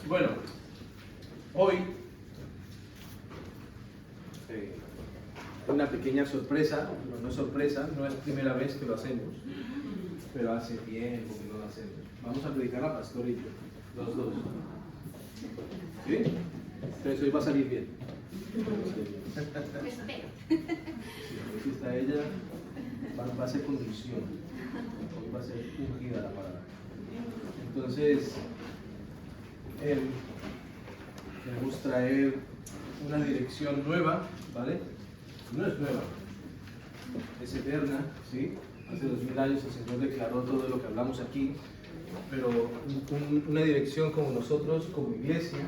Bueno, hoy una pequeña sorpresa, no es sorpresa, no es primera vez que lo hacemos, pero hace tiempo que no lo hacemos. Vamos a predicar a Pastor y yo, los dos. ¿Sí? Entonces hoy va a salir bien. Sí, aquí está ella, va a ser conducción, hoy va a ser ungida la palabra. Entonces, queremos traer una dirección nueva, ¿vale? No es nueva, es eterna, ¿sí? Hace 2000 años el Señor declaró todo lo que hablamos aquí, pero una dirección como nosotros, como iglesia,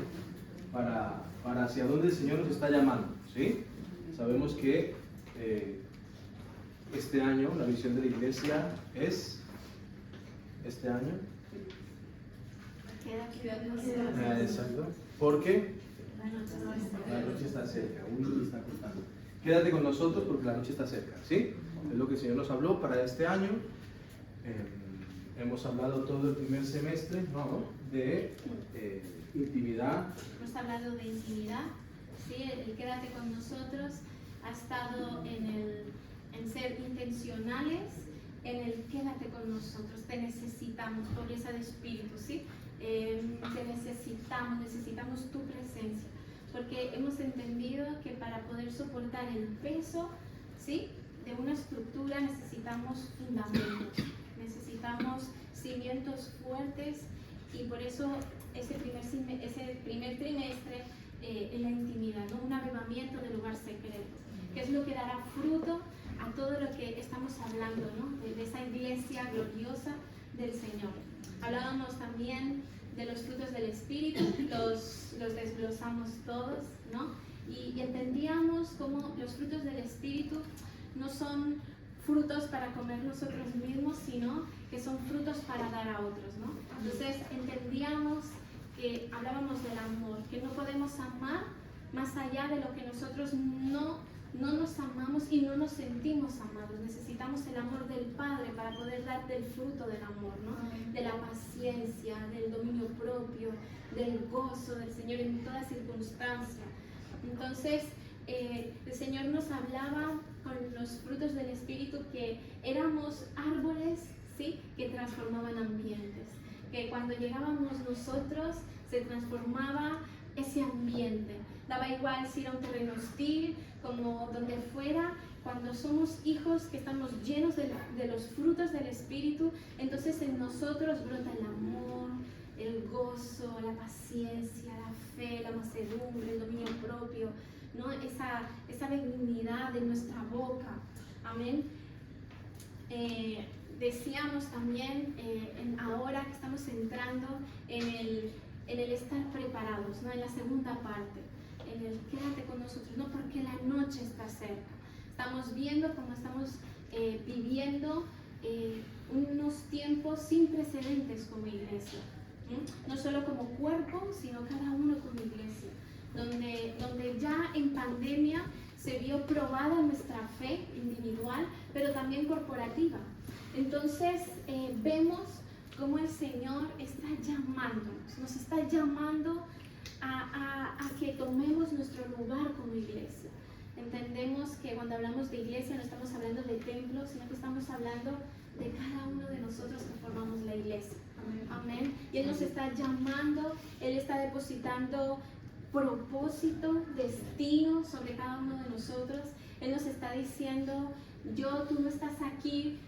para hacia dónde el Señor nos está llamando, ¿sí? Sabemos que este año la visión de la iglesia es, este año, exacto, porque la noche está cerca, uno está contando. Quédate con nosotros porque la noche está cerca, ¿sí? Es lo que el Señor nos habló para este año. Hemos hablado todo el primer semestre, ¿no? De intimidad. Hemos hablado de intimidad, ¿sí? El quédate con nosotros ha estado en ser intencionales, en el quédate con nosotros. Te necesitamos, pobreza de espíritu, ¿sí? Te necesitamos tu presencia, porque hemos entendido que para poder soportar el peso, ¿sí?, de una estructura necesitamos fundamentos, necesitamos cimientos fuertes, y por eso ese primer trimestre en la intimidad, ¿no? Un avivamiento del lugar secreto, que es lo que dará fruto a todo lo que estamos hablando, ¿no? De esa iglesia gloriosa del Señor. Hablábamos también de los frutos del Espíritu, los desglosamos todos, ¿no? Y entendíamos cómo los frutos del Espíritu no son frutos para comer nosotros mismos, sino que son frutos para dar a otros, ¿no? Entonces entendíamos que hablábamos del amor, que no podemos amar más allá de lo que nosotros no nos amamos y no nos sentimos amados. Necesitamos el amor del Padre para poder dar del fruto del amor, ¿no? De la paciencia, del dominio propio, del gozo del Señor en toda circunstancia. Entonces, el Señor nos hablaba con los frutos del Espíritu que éramos árboles, ¿sí?, que transformaban ambientes, que cuando llegábamos nosotros se transformaba ese ambiente. Daba igual si era un terreno hostil, como donde fuera. Cuando somos hijos que estamos llenos de los frutos del Espíritu, entonces en nosotros brota el amor, el gozo, la paciencia, la fe, la mansedumbre, el dominio propio, ¿no? Esa benignidad de nuestra boca. Amén. Decíamos también, ahora que estamos entrando en el estar preparados, ¿no? En la segunda parte, en el quédate con nosotros, ¿no? Porque la noche está cerca. Estamos viendo cómo estamos viviendo unos tiempos sin precedentes como iglesia, ¿sí? No solo como cuerpo, sino cada uno como iglesia, donde ya en pandemia se vio probada nuestra fe individual, pero también corporativa. Entonces vemos cómo el Señor está llamándonos, nos está llamando a que tomemos nuestro lugar como iglesia. Entendemos que cuando hablamos de iglesia no estamos hablando de templo, sino que estamos hablando de cada uno de nosotros que formamos la iglesia. Amén. Y Él nos está llamando, Él está depositando propósito, destino sobre cada uno de nosotros. Él nos está diciendo, tú no estás aquí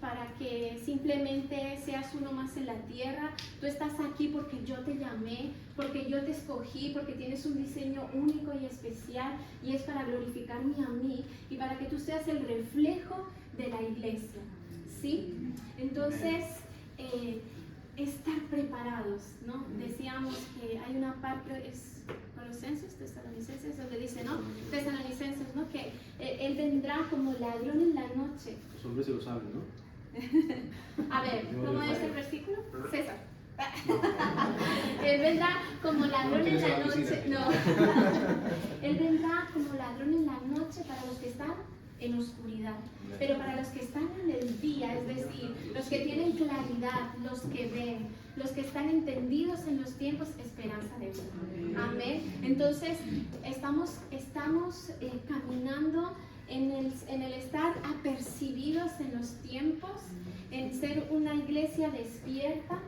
para que simplemente seas uno más en la tierra. Tú estás aquí porque yo te llamé, porque yo te escogí, porque tienes un diseño único y especial, y es para glorificarme a mí y para que tú seas el reflejo de la iglesia, ¿sí? Entonces, estar preparados, ¿no? Decíamos que hay una parte, es Colosenses, Tesalonicenses, donde dice, ¿no? Tesalonicenses, ¿no? Que Él vendrá como ladrón en la noche. Los hombres se lo saben, ¿no? A ver, ¿cómo es el versículo? César. Él vendrá como ladrón en la noche. No. Él vendrá como ladrón en la noche para los que están en oscuridad. Pero para los que están en el día, es decir, los que tienen claridad, los que ven, los que están entendidos en los tiempos, esperanza de vida. Amén. Entonces, estamos caminando en el estar apercibidos en los tiempos, en ser una iglesia despierta.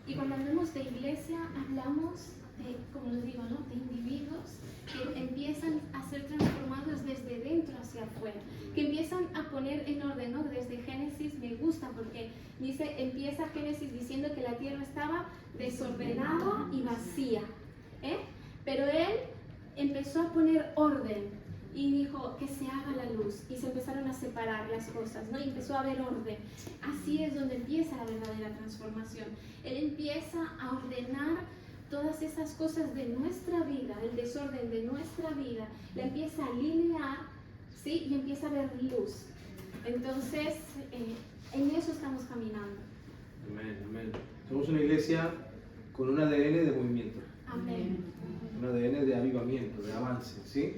Y cuando hablamos de iglesia, hablamos de, como les digo, ¿no?, de individuos que empiezan a ser transformados desde dentro hacia afuera, que empiezan a poner en orden, ¿no? Desde Génesis me gusta porque empieza Génesis diciendo que la tierra estaba desordenada y vacía, pero él empezó a poner orden y dijo que se haga la luz, y se empezaron a separar las cosas, ¿no? Y empezó a haber orden. Así es donde empieza la verdadera transformación. Él empieza a ordenar todas esas cosas de nuestra vida, el desorden de nuestra vida, la empieza a alinear, ¿sí? Y empieza a haber luz. Entonces, en eso estamos caminando. Amén, amén. Somos una iglesia con un ADN de movimiento. Amén. Un ADN de avivamiento, de avance, ¿sí?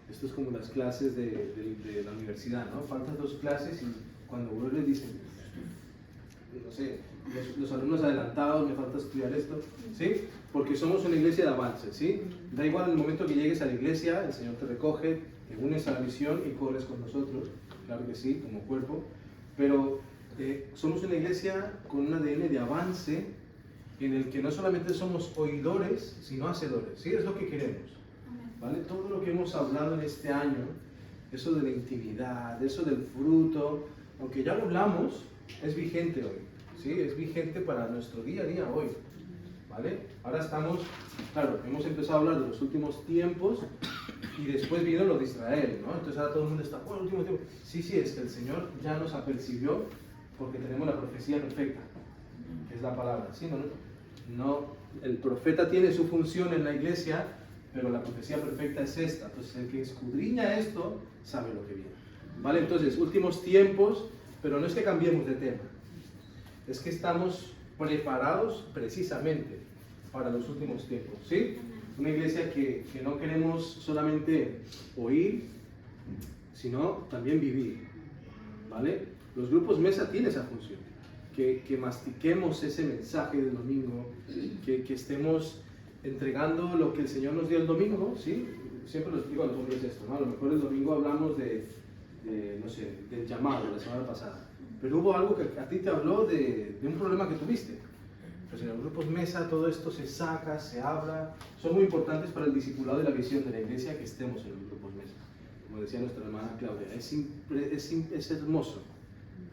Esto es como las clases de la universidad, ¿no? Faltan 2 clases y cuando vuelves dicen, no sé, los alumnos adelantados, me falta estudiar esto, ¿sí? Porque somos una iglesia de avance, ¿sí? Da igual en el momento que llegues a la iglesia, el Señor te recoge, te unes a la misión y corres con nosotros, claro que sí, como cuerpo, pero somos una iglesia con un ADN de avance en el que no solamente somos oidores, sino hacedores, ¿sí? Es lo que queremos, ¿vale? Todo lo que hemos hablado en este año, eso de la intimidad, eso del fruto, aunque ya lo hablamos, es vigente hoy, ¿sí? Es vigente para nuestro día a día hoy, ¿vale? Ahora estamos, claro, hemos empezado a hablar de los últimos tiempos y después vino lo de Israel, ¿no? Entonces ahora todo el mundo está, bueno, último tiempo. Sí, es que el Señor ya nos apercibió porque tenemos la profecía perfecta, que es la palabra, ¿sí? No, el profeta tiene su función en la iglesia, pero la profecía perfecta es esta. Entonces el que escudriña esto sabe lo que viene, ¿vale? Entonces, últimos tiempos, pero no es que cambiemos de tema, es que estamos preparados precisamente para los últimos tiempos, ¿sí? Una iglesia que no queremos solamente oír, sino también vivir, ¿vale? Los grupos mesa tienen esa función, que mastiquemos ese mensaje del domingo, que estemos entregando lo que el Señor nos dio el domingo, ¿sí? Siempre les digo a los hombres esto, ¿no? A lo mejor el domingo hablamos no sé, del llamado de la semana pasada, pero hubo algo que a ti te habló de un problema que tuviste. Pues en los grupos mesa todo esto se saca, se habla, son muy importantes para el discipulado de la visión de la iglesia que estemos en los grupos mesa. Como decía nuestra hermana Claudia, es hermoso.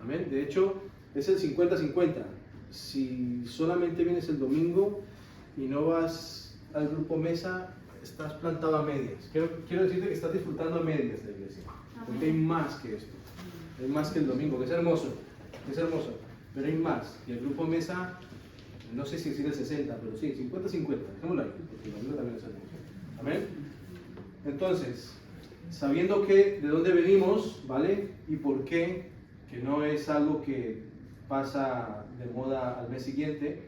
Amén. De hecho, es el 50-50. Si solamente vienes el domingo y no vas al grupo mesa, estás plantado a medias. Quiero decirte que estás disfrutando a medias de la iglesia, porque hay más que esto. Hay más que el domingo, que es hermoso, pero hay más. Y el grupo mesa, no sé si decir el 60, pero sí, 50-50. Dejémoslo ahí, porque el domingo también es hermoso. Amén. Entonces, sabiendo de dónde venimos, ¿vale? Y por qué, que no es algo que pasa de moda al mes siguiente,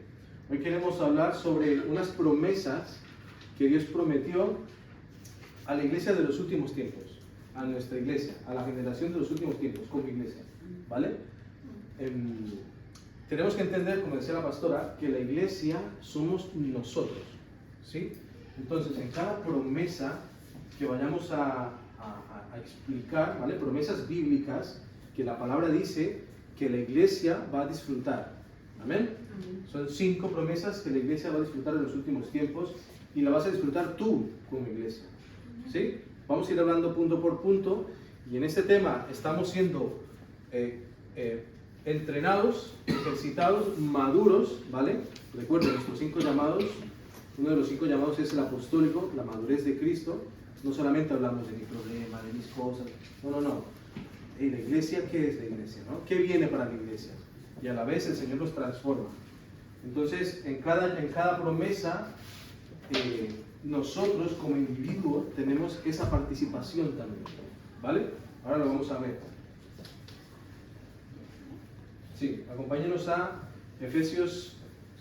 hoy queremos hablar sobre unas promesas que Dios prometió a la iglesia de los últimos tiempos, a nuestra iglesia, a la generación de los últimos tiempos, como iglesia, ¿vale? Tenemos que entender, como decía la pastora, que la iglesia somos nosotros, ¿sí? Entonces, en cada promesa que vayamos a explicar, ¿vale? Promesas bíblicas, que la palabra dice que la iglesia va a disfrutar. ¿Amén? Son 5 promesas que la iglesia va a disfrutar en los últimos tiempos y la vas a disfrutar tú como iglesia. ¿Sí? Vamos a ir hablando punto por punto y en este tema estamos siendo entrenados, ejercitados, maduros, ¿vale? Recuerden nuestros 5 llamados. Uno de los 5 llamados es el apostólico, la madurez de Cristo. No solamente hablamos de mi problema, de mis cosas. No. ¿Y la iglesia qué es la iglesia? ¿No? ¿Qué viene para la iglesia? Y a la vez el Señor los transforma. Entonces, en cada promesa, nosotros como individuos tenemos esa participación también. ¿Vale? Ahora lo vamos a ver. Sí, acompáñenos a Efesios,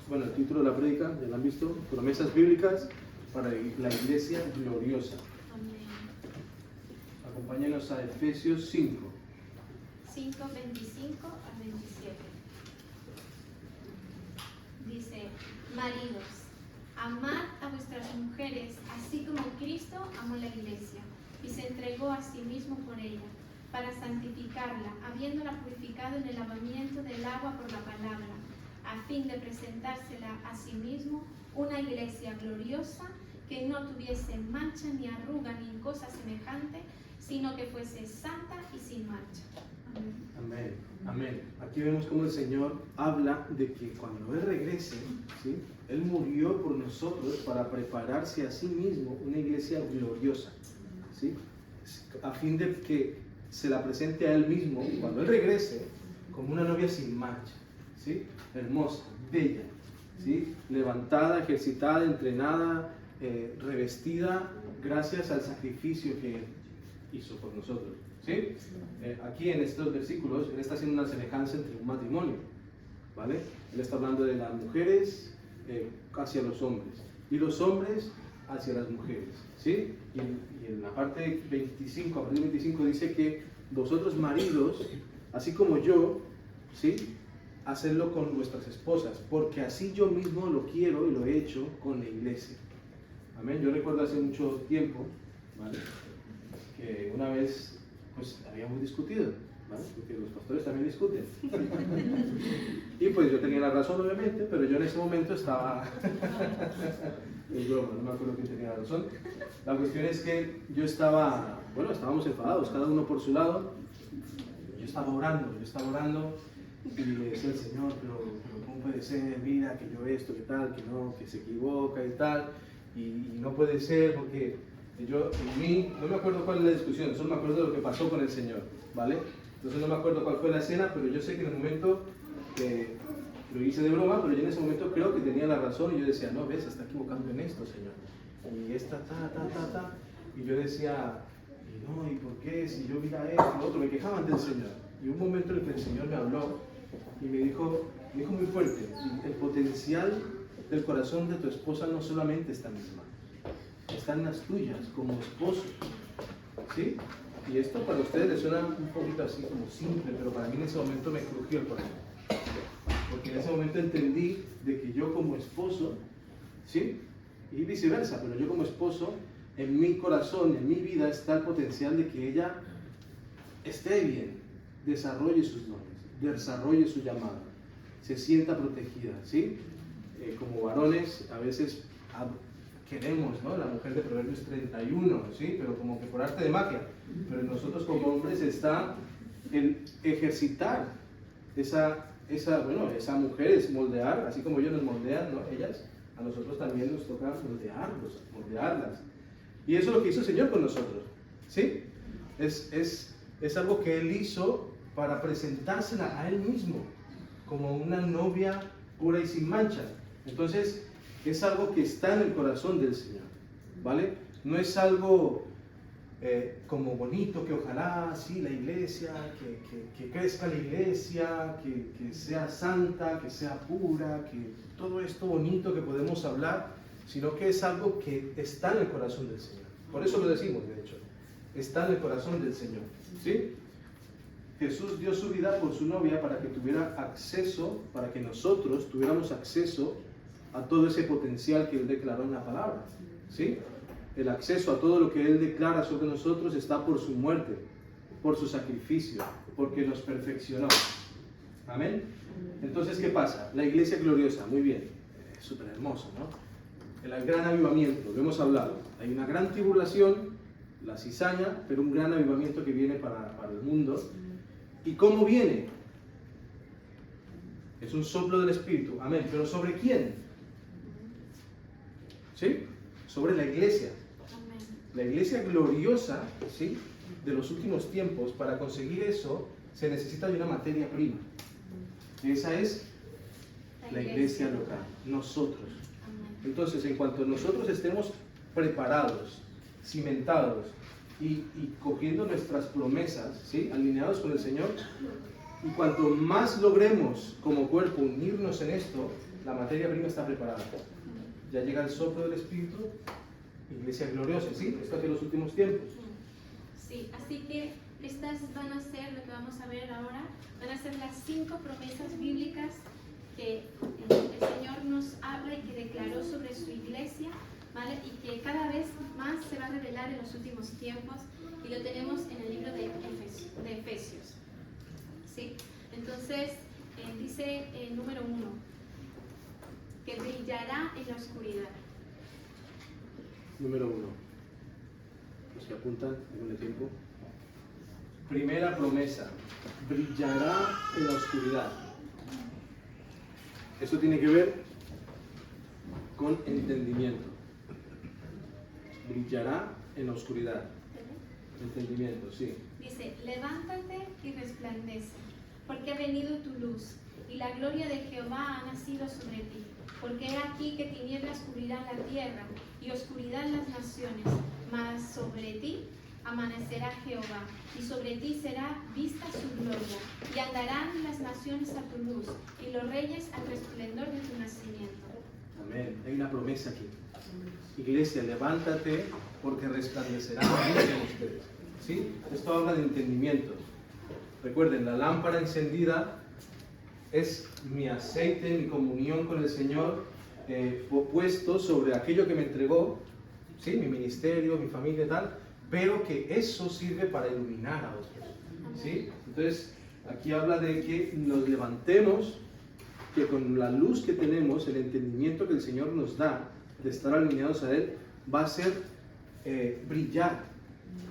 bueno, el título de la prédica, ya lo han visto, promesas bíblicas para la iglesia gloriosa. Amén. Acompáñenos a Efesios 5. 5:25 a 27. Dice, Maridos, amad a vuestras mujeres, así como Cristo amó la iglesia y se entregó a sí mismo por ella, para santificarla, habiéndola purificado en el lavamiento del agua por la palabra, a fin de presentársela a sí mismo una iglesia gloriosa, que no tuviese mancha ni arruga ni cosa semejante, sino que fuese santa y sin mancha. Amén. Amén. Aquí vemos cómo el Señor habla de que cuando Él regrese, ¿sí?, Él murió por nosotros para prepararse a sí mismo una iglesia gloriosa, ¿sí?, a fin de que se la presente a Él mismo cuando Él regrese como una novia sin mancha, ¿sí?, hermosa, bella, ¿sí?, levantada, ejercitada, entrenada, revestida gracias al sacrificio que Él hizo por nosotros. ¿Sí? Aquí en estos versículos Él está haciendo una semejanza entre un matrimonio, ¿vale? Él está hablando de las mujeres hacia los hombres y los hombres hacia las mujeres, ¿sí? Y en la parte 25, a partir del 25 dice que vosotros maridos, así como yo, ¿sí?, hacedlo con vuestras esposas, porque así yo mismo lo quiero y lo he hecho con la iglesia. Amén. Yo recuerdo hace mucho tiempo, ¿vale?, que una vez pues habíamos discutido, ¿vale?, porque los pastores también discuten. Y pues yo tenía la razón, obviamente, pero yo en ese momento estaba... Es broma, no me acuerdo quién tenía la razón. La cuestión es que yo estaba, bueno, estábamos enfadados, cada uno por su lado. Yo estaba orando y le decía al Señor, pero ¿cómo puede ser? Mira, que yo esto, que tal, que no, que se equivoca y tal, y no puede ser porque... Yo, en mí, no me acuerdo cuál es la discusión, solo me acuerdo de lo que pasó con el Señor, ¿vale? Entonces no me acuerdo cuál fue la escena, pero yo sé que en el momento, lo hice de broma, pero yo en ese momento creo que tenía la razón y yo decía, no, ves, se está equivocando en esto, Señor. Y esta, y yo decía, y no, ¿y por qué? Si yo mira esto, lo otro, me quejaban del Señor. Y un momento en el que el Señor me habló y me dijo muy fuerte, el potencial del corazón de tu esposa no solamente está en mis manos, están las tuyas como esposo, ¿sí? Y esto para ustedes les suena un poquito así como simple, pero para mí en ese momento me crujió el corazón, porque en ese momento entendí de que yo como esposo, ¿sí?, y viceversa, pero yo como esposo, en mi corazón, en mi vida está el potencial de que ella esté bien, desarrolle sus dones, desarrolle su llamado, se sienta protegida, ¿sí? Como varones a veces queremos, ¿no?, la mujer de Proverbios 31, ¿sí?, pero como que por arte de magia. Pero en nosotros como hombres está el ejercitar esa mujer, es moldear, así como ellos nos moldean, ¿no?, ellas, a nosotros también nos toca moldearlas. Y eso es lo que hizo el Señor con nosotros, ¿sí? Es algo que Él hizo para presentársela a Él mismo, como una novia pura y sin mancha. Entonces, es algo que está en el corazón del Señor, ¿vale? No es algo como bonito, que ojalá, sí, la iglesia, que crezca la iglesia, que sea santa, que sea pura, que todo esto bonito que podemos hablar, sino que es algo que está en el corazón del Señor. Por eso lo decimos, de hecho, está en el corazón del Señor, ¿sí? Jesús dio su vida por su novia para que tuviera acceso, para que nosotros tuviéramos acceso a todo ese potencial que Él declaró en la palabra, ¿sí? El acceso a todo lo que Él declara sobre nosotros está por su muerte, por su sacrificio, porque nos perfeccionó. ¿Amén? Entonces, ¿qué pasa? La iglesia gloriosa, muy bien, súper hermoso, ¿no? El gran avivamiento, lo hemos hablado. Hay una gran tribulación, la cizaña, pero un gran avivamiento que viene para el mundo. ¿Y cómo viene? Es un soplo del Espíritu, amén. ¿Pero sobre quién? ¿Sí? Sobre la iglesia. La iglesia gloriosa, ¿sí?, de los últimos tiempos. Para conseguir eso se necesita de una materia prima. Esa es la iglesia local, nosotros. Entonces, en cuanto nosotros estemos preparados, cimentados y cogiendo nuestras promesas, ¿sí?, alineados con el Señor, y cuanto más logremos como cuerpo unirnos en esto, la materia prima está preparada. Ya llega el soplo del Espíritu, iglesia gloriosa, ¿sí? Esto es de los últimos tiempos. Sí, así que estas van a ser, lo que vamos a ver ahora, van a ser las 5 promesas bíblicas que el Señor nos habla y ¿vale? Y que cada vez más se va a revelar en los últimos tiempos, y lo tenemos en el libro de Efesios. ¿Sí? Entonces, dice número 1, que brillará en la oscuridad. Número 1. Los que apuntan, déjenle tiempo. Primera promesa, brillará en la oscuridad. Esto tiene que ver con entendimiento. Brillará en la oscuridad. Entendimiento, sí. Dice, levántate y resplandece, porque ha venido tu luz, y la gloria de Jehová ha nacido sobre ti. Porque he aquí que tinieblas cubrirán la tierra, y oscuridad las naciones, mas sobre ti amanecerá Jehová, y sobre ti será vista su gloria, y andarán las naciones a tu luz, y los reyes al resplandor de tu nacimiento. Amén. Hay una promesa aquí. Iglesia, levántate porque resplandecerá la luz en ustedes. ¿Sí? Esto habla de entendimiento. Recuerden, la lámpara encendida es mi aceite, mi comunión con el Señor, puesto sobre aquello que me entregó, ¿sí? Mi ministerio, mi familia y tal, pero que eso sirve para iluminar a otros. ¿Sí? Entonces, aquí habla de que nos levantemos, que con la luz que tenemos, el entendimiento que el Señor nos da de estar alineados a Él, va a ser brillar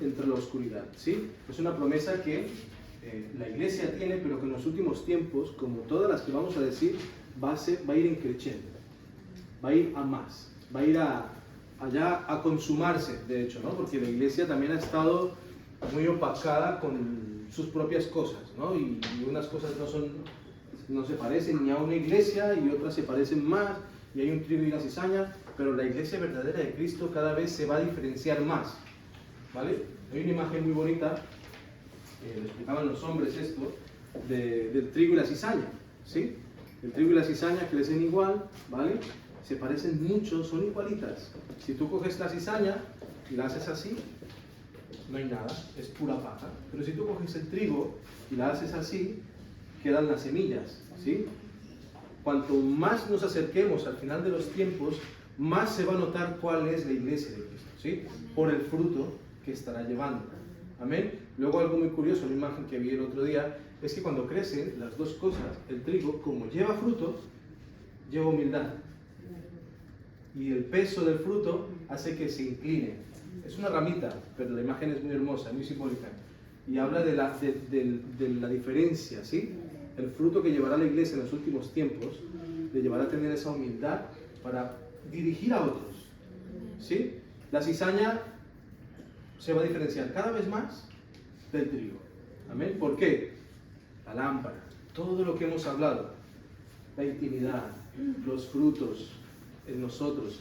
entre la oscuridad. ¿Sí? Es una promesa que la iglesia tiene, pero que en los últimos tiempos, como todas las que vamos a decir, va a ir en creciendo, va a ir a más, va a ir allá a consumarse, de hecho, ¿no? Porque la iglesia también ha estado muy opacada con sus propias cosas, ¿no? Y unas cosas no se parecen ni a una iglesia, y otras se parecen más, y hay un trigo y una cizaña, pero la iglesia verdadera de Cristo cada vez se va a diferenciar más, ¿vale? Hay una imagen muy bonita, lo explicaban los hombres esto, del trigo y la cizaña, ¿sí? El trigo y la cizaña crecen igual, ¿vale? Se parecen mucho, son igualitas. Si tú coges la cizaña y la haces así, no hay nada, es pura paja. Pero si tú coges el trigo y la haces así, quedan las semillas, ¿sí? Cuanto más nos acerquemos al final de los tiempos, más se va a notar cuál es la iglesia de Cristo, ¿sí? Por el fruto que estará llevando. Amén. Luego, algo muy curioso, una imagen que vi el otro día, es que cuando crecen las dos cosas, el trigo, como lleva fruto, lleva humildad. Y el peso del fruto hace que se incline. Es una ramita, pero la imagen es muy hermosa, muy simbólica. Y habla de la diferencia, ¿sí? El fruto que llevará la iglesia en los últimos tiempos, le llevará a tener esa humildad para dirigir a otros, ¿sí? La cizaña se va a diferenciar cada vez más del trigo. ¿Amén? ¿Por qué? La lámpara, todo lo que hemos hablado, la intimidad, los frutos en nosotros.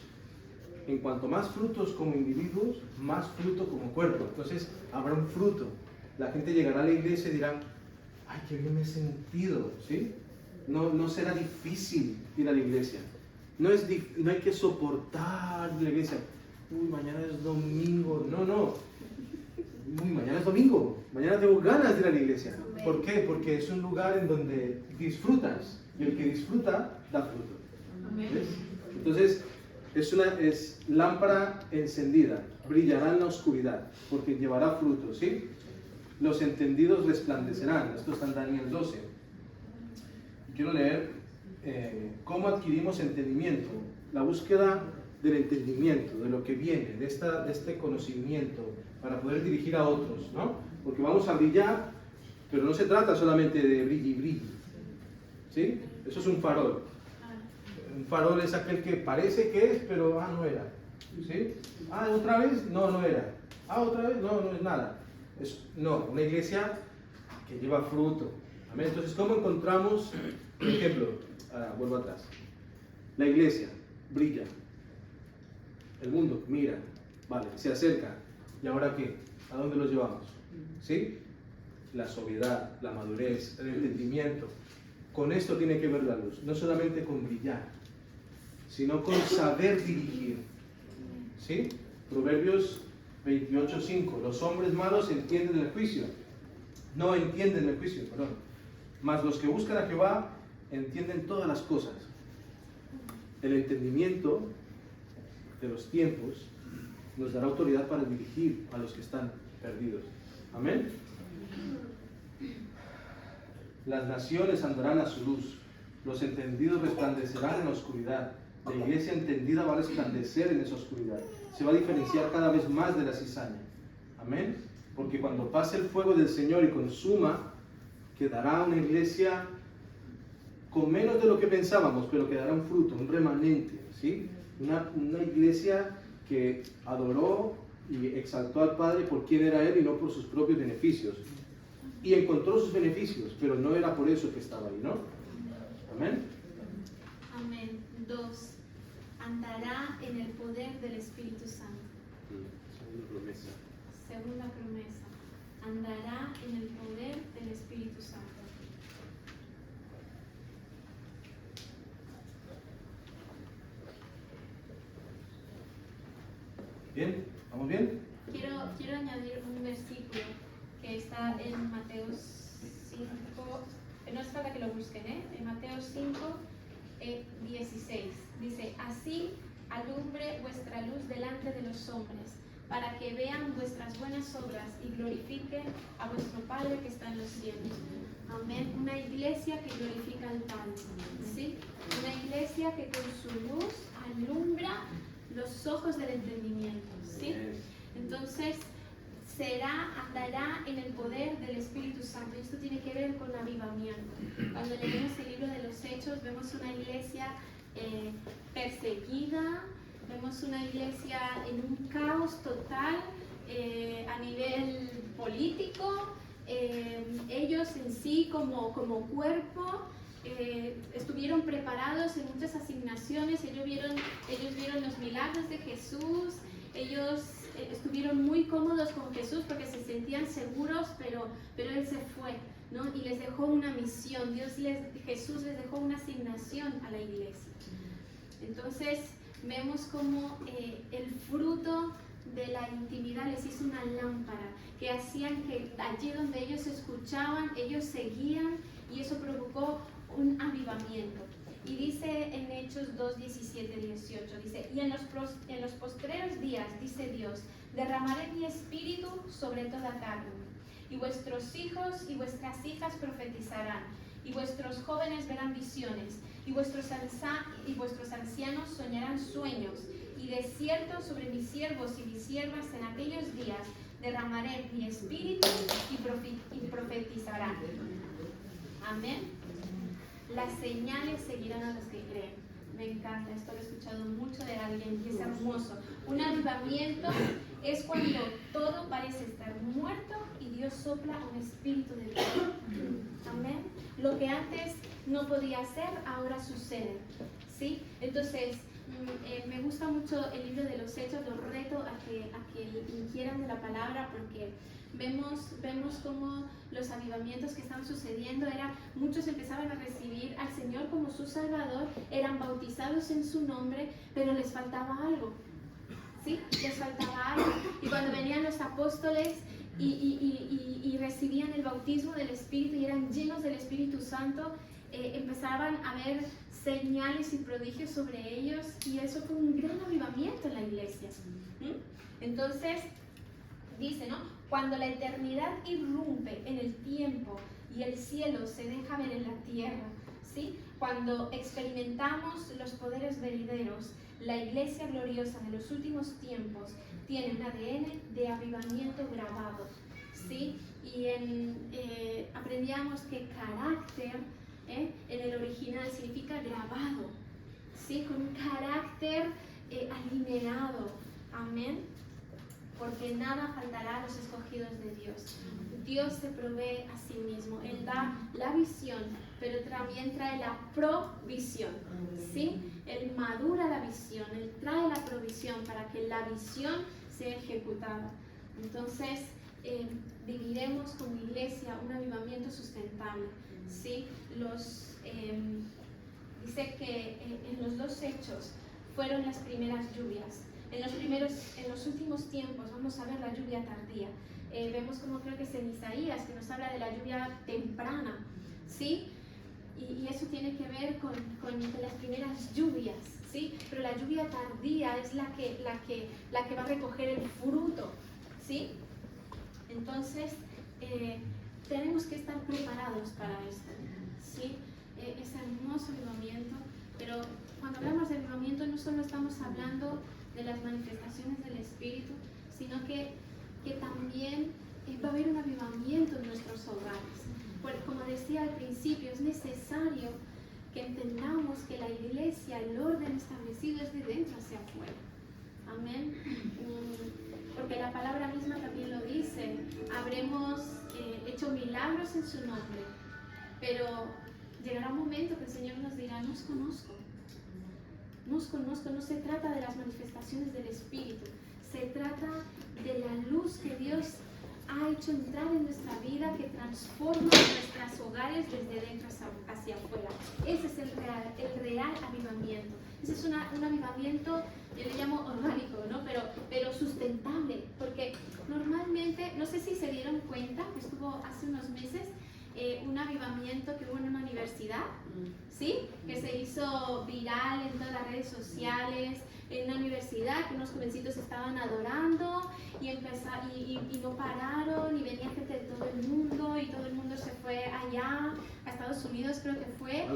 En cuanto más frutos como individuos, más fruto como cuerpo. Entonces habrá un fruto. La gente llegará a la iglesia y dirá, ay, qué bien me he sentido, ¿sí? No será difícil ir a la iglesia. No hay que soportar la iglesia. Uy, mañana es domingo. No. Uy, mañana es domingo. Mañana tengo ganas de ir a la iglesia. ¿Por qué? Porque es un lugar en donde disfrutas. Y el que disfruta, da fruto. ¿Ves? Entonces, es lámpara encendida. Brillará en la oscuridad, porque llevará fruto, ¿sí? Los entendidos resplandecerán. Esto está en Daniel 12. Quiero leer cómo adquirimos entendimiento. La búsqueda del entendimiento, de lo que viene, de este conocimiento, para poder dirigir a otros, ¿no? Porque vamos a brillar, pero no se trata solamente de brilli, brilli, ¿sí? Eso es un farol. Un farol es aquel que parece que es, pero no era, ¿sí? ¿Otra vez? No era. ¿Otra vez? No es nada. No, una iglesia que lleva fruto. Amén. Entonces, ¿cómo encontramos, por ejemplo, vuelvo atrás, la iglesia brilla, el mundo mira, vale, se acerca, ¿y ahora qué? ¿A dónde los llevamos? ¿Sí? La sobriedad, la madurez, el entendimiento. Con esto tiene que ver la luz, no solamente con brillar, sino con saber dirigir. ¿Sí? Proverbios 28:5. Los hombres malos entienden el juicio. No entienden el juicio, perdón. Mas los que buscan a Jehová entienden todas las cosas. El entendimiento de los tiempos, nos dará autoridad para dirigir a los que están perdidos. Amén. Las naciones andarán a su luz, los entendidos resplandecerán en la oscuridad. La iglesia entendida va a resplandecer en esa oscuridad. Se va a diferenciar cada vez más de la cizaña. Amén. Porque cuando pase el fuego del Señor y consuma, quedará una iglesia con menos de lo que pensábamos, pero quedará un fruto, un remanente, ¿sí? Una iglesia que adoró y exaltó al Padre por quién era Él y no por sus propios beneficios. Y encontró sus beneficios, pero no era por eso que estaba ahí, ¿no? Amén. Amén. 2. Andará en el poder del Espíritu Santo. Segunda promesa. Segunda promesa. Andará en el poder del Espíritu Santo. ¿Bien? ¿Vamos bien? Quiero añadir un versículo que está en Mateo 5, no es falta que lo busquen, en Mateo 5, 16. Dice, así alumbre vuestra luz delante de los hombres, para que vean vuestras buenas obras y glorifiquen a vuestro Padre que está en los cielos. Amén. Una iglesia que glorifica al Padre, ¿sí? Una iglesia que con su luz alumbra los ojos del entendimiento, ¿sí? Entonces, andará en el poder del Espíritu Santo. Y esto tiene que ver con avivamiento. Cuando leemos el libro de los Hechos, vemos una iglesia perseguida, vemos una iglesia en un caos total a nivel político. Ellos en sí como cuerpo estuvieron preparados en muchas asignaciones. Ellos vieron los milagros de Jesús. Ellos estuvieron muy cómodos con Jesús porque se sentían seguros, pero Él se fue, ¿no? Y les dejó una misión. Jesús les dejó una asignación a la iglesia. Entonces vemos como el fruto de la intimidad les hizo una lámpara que hacían que allí donde ellos escuchaban, ellos seguían, y eso provocó un avivamiento. Y dice en Hechos 2, 17, 18, dice, y en los postreros días, dice Dios, derramaré mi espíritu sobre toda carne, y vuestros hijos y vuestras hijas profetizarán, y vuestros jóvenes verán visiones, y vuestros ancianos soñarán sueños, y de cierto sobre mis siervos y mis siervas en aquellos días derramaré mi espíritu y profetizarán. Amén. Las señales seguirán a los que creen. Me encanta, esto lo he escuchado mucho de alguien y es hermoso. Un avivamiento es cuando todo parece estar muerto y Dios sopla un espíritu de vida. Amén. Lo que antes no podía ser, ahora sucede. ¿Sí? Entonces, me gusta mucho el libro de los Hechos, los reto a que ingieran de la palabra, porque vemos cómo los avivamientos que estaban sucediendo muchos empezaban a recibir al Señor como su Salvador, eran bautizados en su nombre, pero les faltaba algo, ¿sí? Les faltaba algo. Y cuando venían los apóstoles y recibían el bautismo del Espíritu y eran llenos del Espíritu Santo, empezaban a ver señales y prodigios sobre ellos, y eso fue un gran avivamiento en la iglesia. Entonces, dice, ¿no? Cuando la eternidad irrumpe en el tiempo y el cielo se deja ver en la tierra, ¿sí? Cuando experimentamos los poderes venideros, la iglesia gloriosa de los últimos tiempos tiene un ADN de avivamiento grabado, ¿sí? Y aprendíamos que carácter en el original significa grabado, ¿sí? Con un carácter alineado. Amén. Porque nada faltará a los escogidos de Dios. Dios se provee a sí mismo. Él da la visión, pero también trae la provisión, ¿sí? Él madura la visión, Él trae la provisión para que la visión sea ejecutada. Entonces, viviremos como iglesia un avivamiento sustentable, ¿sí? Dice que en los dos hechos fueron las primeras lluvias. En los últimos tiempos vamos a ver la lluvia tardía. Vemos como creo que es en Isaías que nos habla de la lluvia temprana, ¿sí? Y eso tiene que ver con las primeras lluvias, ¿sí? Pero la lluvia novia tardía es la que va a recoger el fruto, ¿sí? Entonces, tenemos que estar preparados para esto, ¿sí? Es hermoso avivamiento, pero cuando hablamos de avivamiento no solo estamos hablando de las manifestaciones del Espíritu, sino que también va a haber un avivamiento en nuestros hogares. Como decía al principio, es necesario que entendamos que la iglesia, el orden establecido es de dentro hacia afuera. Amén. Porque la palabra misma también lo dice, habremos hecho milagros en su nombre, pero llegará un momento que el Señor nos dirá, no os conozco. No os conozco. No se trata de las manifestaciones del Espíritu, se trata de la luz que Dios ha hecho entrar en nuestra vida, que transforma nuestros hogares desde dentro hacia afuera. Ese es el real avivamiento. Ese es un avivamiento, yo le llamo orgánico, ¿no? Pero sustentable, porque normalmente, no sé si se dieron cuenta, que estuvo hace unos meses un avivamiento que hubo en una universidad, ¿sí? Que se hizo viral en todas las redes sociales, en una universidad, que unos jovencitos estaban adorando y no pararon, y venía gente de todo el mundo, y todo el mundo se fue allá, a Estados Unidos creo que fue.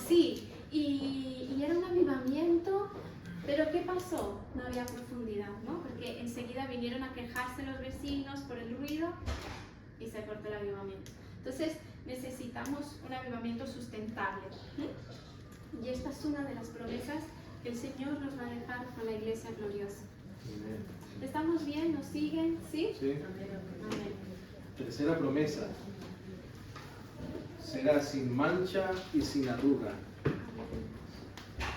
Sí, y era un avivamiento, pero ¿qué pasó? No había profundidad, ¿no? Porque enseguida vinieron a quejarse los vecinos por el ruido y se cortó el avivamiento. Entonces necesitamos un avivamiento sustentable. Y esta es una de las promesas que el Señor nos va a dejar con la iglesia gloriosa. ¿Estamos bien? ¿Nos siguen? ¿Sí? Sí. Amén. Tercera promesa. Será sin mancha y sin arruga.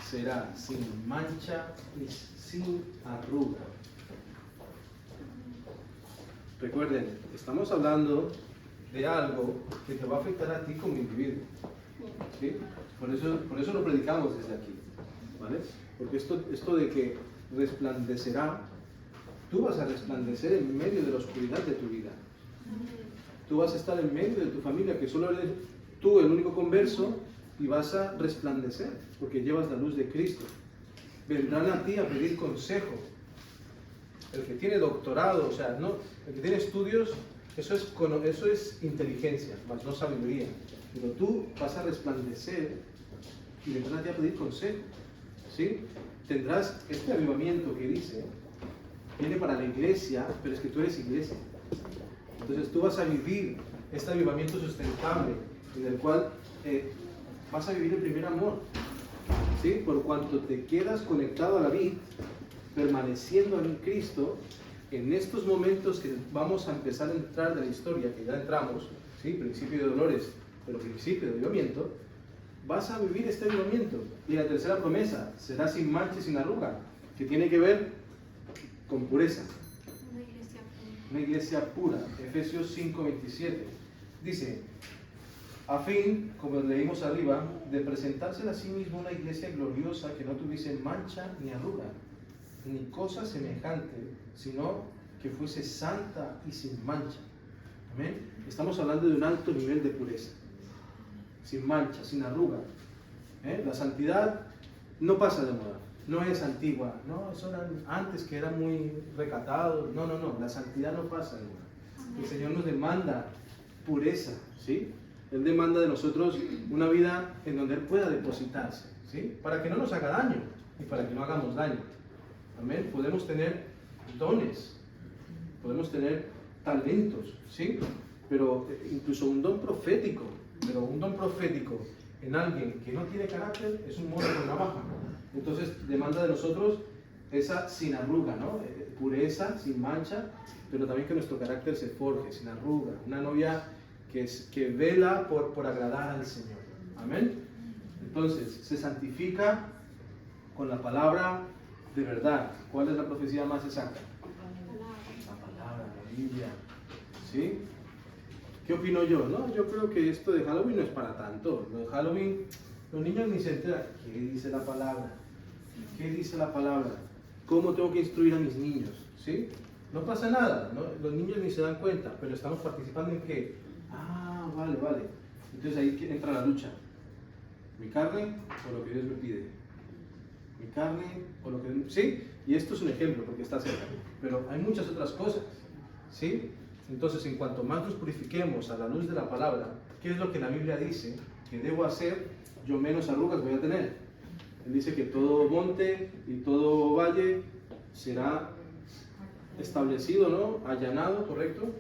Será sin mancha y sin arruga. Recuerden, estamos hablando de algo que te va a afectar a ti como individuo. ¿Sí? Por eso lo predicamos desde aquí. ¿Vale? Porque esto de que resplandecerá, tú vas a resplandecer en medio de la oscuridad de tu vida. Tú vas a estar en medio de tu familia, que solo eres tú el único converso, y vas a resplandecer, porque llevas la luz de Cristo. Vendrán a ti a pedir consejo. El que tiene doctorado, o sea, no, el que tiene estudios, eso es inteligencia, más no sabiduría. Pero tú vas a resplandecer y vendrán a ti a pedir consejo. ¿Sí? Tendrás este avivamiento que dice, viene para la iglesia, pero es que tú eres iglesia. Entonces tú vas a vivir este avivamiento sustentable, en el cual vas a vivir el primer amor. ¿Sí? Por cuanto te quedas conectado a la vid, permaneciendo en Cristo, en estos momentos que vamos a empezar a entrar de la historia, que ya entramos, ¿sí? Principio de dolores, pero principio de avivamiento, vas a vivir este avivamiento. Y la tercera promesa, será sin mancha y sin arruga, que tiene que ver con pureza. Una iglesia pura. Efesios 5:27. Dice, a fin, como leímos arriba, de presentársela a sí mismo una iglesia gloriosa que no tuviese mancha ni arruga, ni cosa semejante, sino que fuese santa y sin mancha. ¿Amén? Estamos hablando de un alto nivel de pureza. Sin mancha, sin arruga. La santidad no pasa de moda, no es antigua, no, eso era antes que era muy recatado, no, la santidad no pasa de moda. El Señor nos demanda pureza, ¿sí? Él demanda de nosotros una vida en donde Él pueda depositarse, ¿sí? Para que no nos haga daño y para que no hagamos daño. Amén. Podemos tener dones, podemos tener talentos, ¿sí? Pero incluso un don profético, en alguien que no tiene carácter es un modo de navaja. Entonces demanda de nosotros esa sin arruga, ¿no? Pureza, sin mancha, pero también que nuestro carácter se forje, sin arruga. Una novia que vela por agradar al Señor. Amén. Entonces se santifica con la palabra de verdad. ¿Cuál es la profecía más exacta? La palabra, la Biblia. ¿Sí? ¿Qué opino yo? No, yo creo que esto de Halloween no es para tanto. Lo de Halloween, los niños ni se enteran. ¿Qué dice la palabra? ¿Qué dice la palabra? ¿Cómo tengo que instruir a mis niños? ¿Sí? No pasa nada, ¿no? Los niños ni se dan cuenta, pero estamos participando en qué. Ah, vale. Entonces ahí entra la lucha. ¿Mi carne o lo que Dios me pide? mi carne, o lo que... ¿Sí? Y esto es un ejemplo, porque está cerca. Pero hay muchas otras cosas, ¿sí? Entonces, en cuanto más nos purifiquemos a la luz de la palabra, ¿qué es lo que la Biblia dice que debo hacer? Yo menos arrugas voy a tener. Él dice que todo monte y todo valle será establecido, ¿no? Allanado, ¿correcto?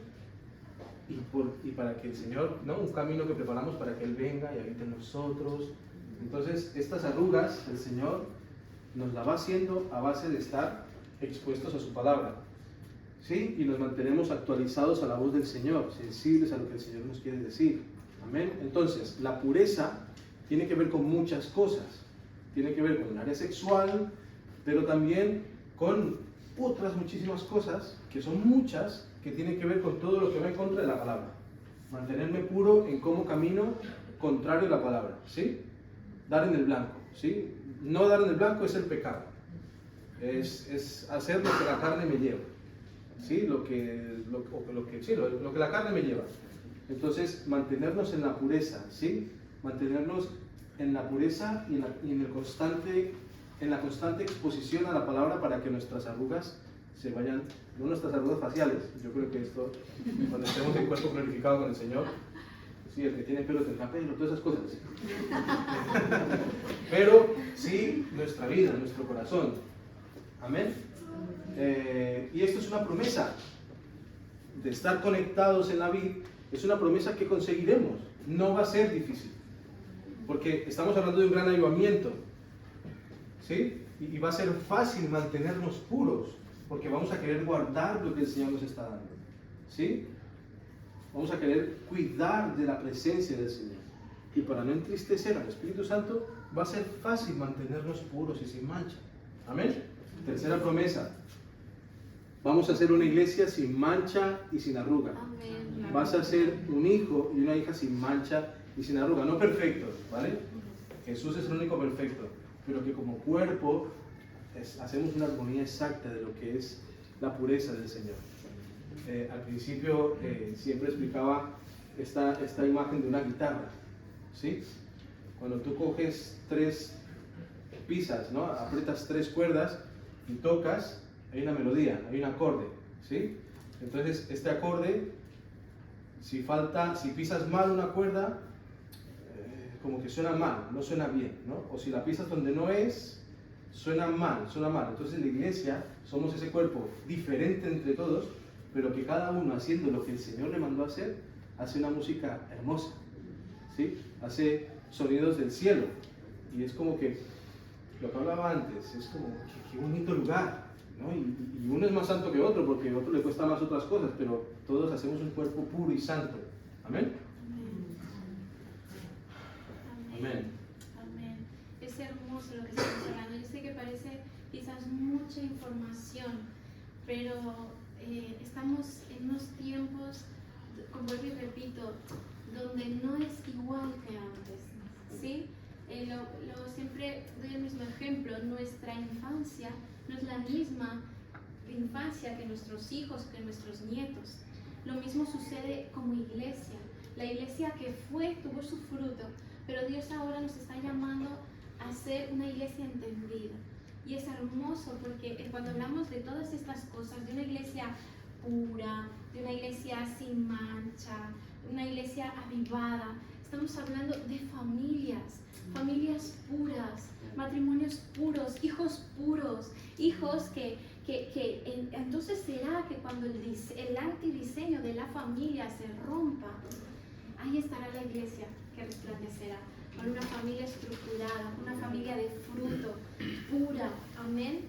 Y para que el Señor, ¿no? Un camino que preparamos para que Él venga y habite en nosotros. Entonces, estas arrugas, el Señor nos la va haciendo a base de estar expuestos a su palabra, ¿sí? Y nos mantenemos actualizados a la voz del Señor, sensibles a lo que el Señor nos quiere decir. Amén. Entonces, la pureza tiene que ver con muchas cosas. Tiene que ver con el área sexual, pero también con otras muchísimas cosas, que son muchas, que tienen que ver con todo lo que va en contra de la palabra. Mantenerme puro en cómo camino contrario a la palabra, ¿sí? Dar en el blanco, ¿sí? No dar en el blanco es el pecado. Es hacer lo que la carne me lleva, ¿sí? Lo que la carne me lleva. Entonces, mantenernos en la pureza, ¿sí? Mantenernos en la pureza y en la constante exposición a la palabra para que nuestras arrugas se vayan, no nuestras arrugas faciales. Yo creo que esto, cuando estemos en cuerpo glorificado con el Señor, sí, el que tiene pelo tendrá pelo, todas esas cosas. Pero sí nuestra vida, nuestro corazón. Amén. Y esto es una promesa de estar conectados en la vid. Es una promesa que conseguiremos. No va a ser difícil, porque estamos hablando de un gran avivamiento, ¿sí? Y va a ser fácil mantenernos puros, porque vamos a querer guardar lo que el Señor nos está dando, ¿sí? Vamos a querer cuidar de la presencia del Señor. Y para no entristecer al Espíritu Santo, va a ser fácil mantenernos puros y sin mancha. Amén. Tercera promesa. Vamos a ser una iglesia sin mancha y sin arruga. Amén. Vas a ser un hijo y una hija sin mancha y sin arruga. No perfectos, ¿vale? Jesús es el único perfecto, pero que como cuerpo hacemos una armonía exacta de lo que es la pureza del Señor. Al principio siempre explicaba esta imagen de una guitarra, ¿sí? Cuando tú coges 3 pisas, ¿no? Aprietas 3 cuerdas y tocas, hay una melodía, hay un acorde, ¿sí? Entonces este acorde, si pisas mal una cuerda, como que suena mal, no suena bien, ¿no? O si la pisas donde no es, suena mal. Entonces en la iglesia somos ese cuerpo diferente entre todos, pero que cada uno haciendo lo que el Señor le mandó a hacer, hace una música hermosa, ¿sí? Hace sonidos del cielo. Y es como que, lo que hablaba antes, es como, qué bonito lugar, ¿no? Y uno es más santo que otro, porque a otro le cuesta más otras cosas, pero todos hacemos un cuerpo puro y santo. ¿Amén? Amén. Amén. Es hermoso lo que estamos hablando. Yo sé que parece quizás mucha información, pero estamos en unos tiempos, como vuelvo y repito, donde no es igual que antes, ¿sí? Siempre doy el mismo ejemplo. Nuestra infancia no es la misma infancia que nuestros hijos, que nuestros nietos. Lo mismo sucede como iglesia. La iglesia que tuvo su fruto, pero Dios ahora nos está llamando a ser una iglesia entendida. Y es hermoso porque cuando hablamos de todas estas cosas, de una iglesia pura, de una iglesia sin mancha, una iglesia avivada, estamos hablando de familias puras, matrimonios puros, hijos que entonces será que cuando el antidiseño de la familia se rompa, ahí estará la iglesia que resplandecerá, con una familia estructurada, una familia de fruto, pura. Amén.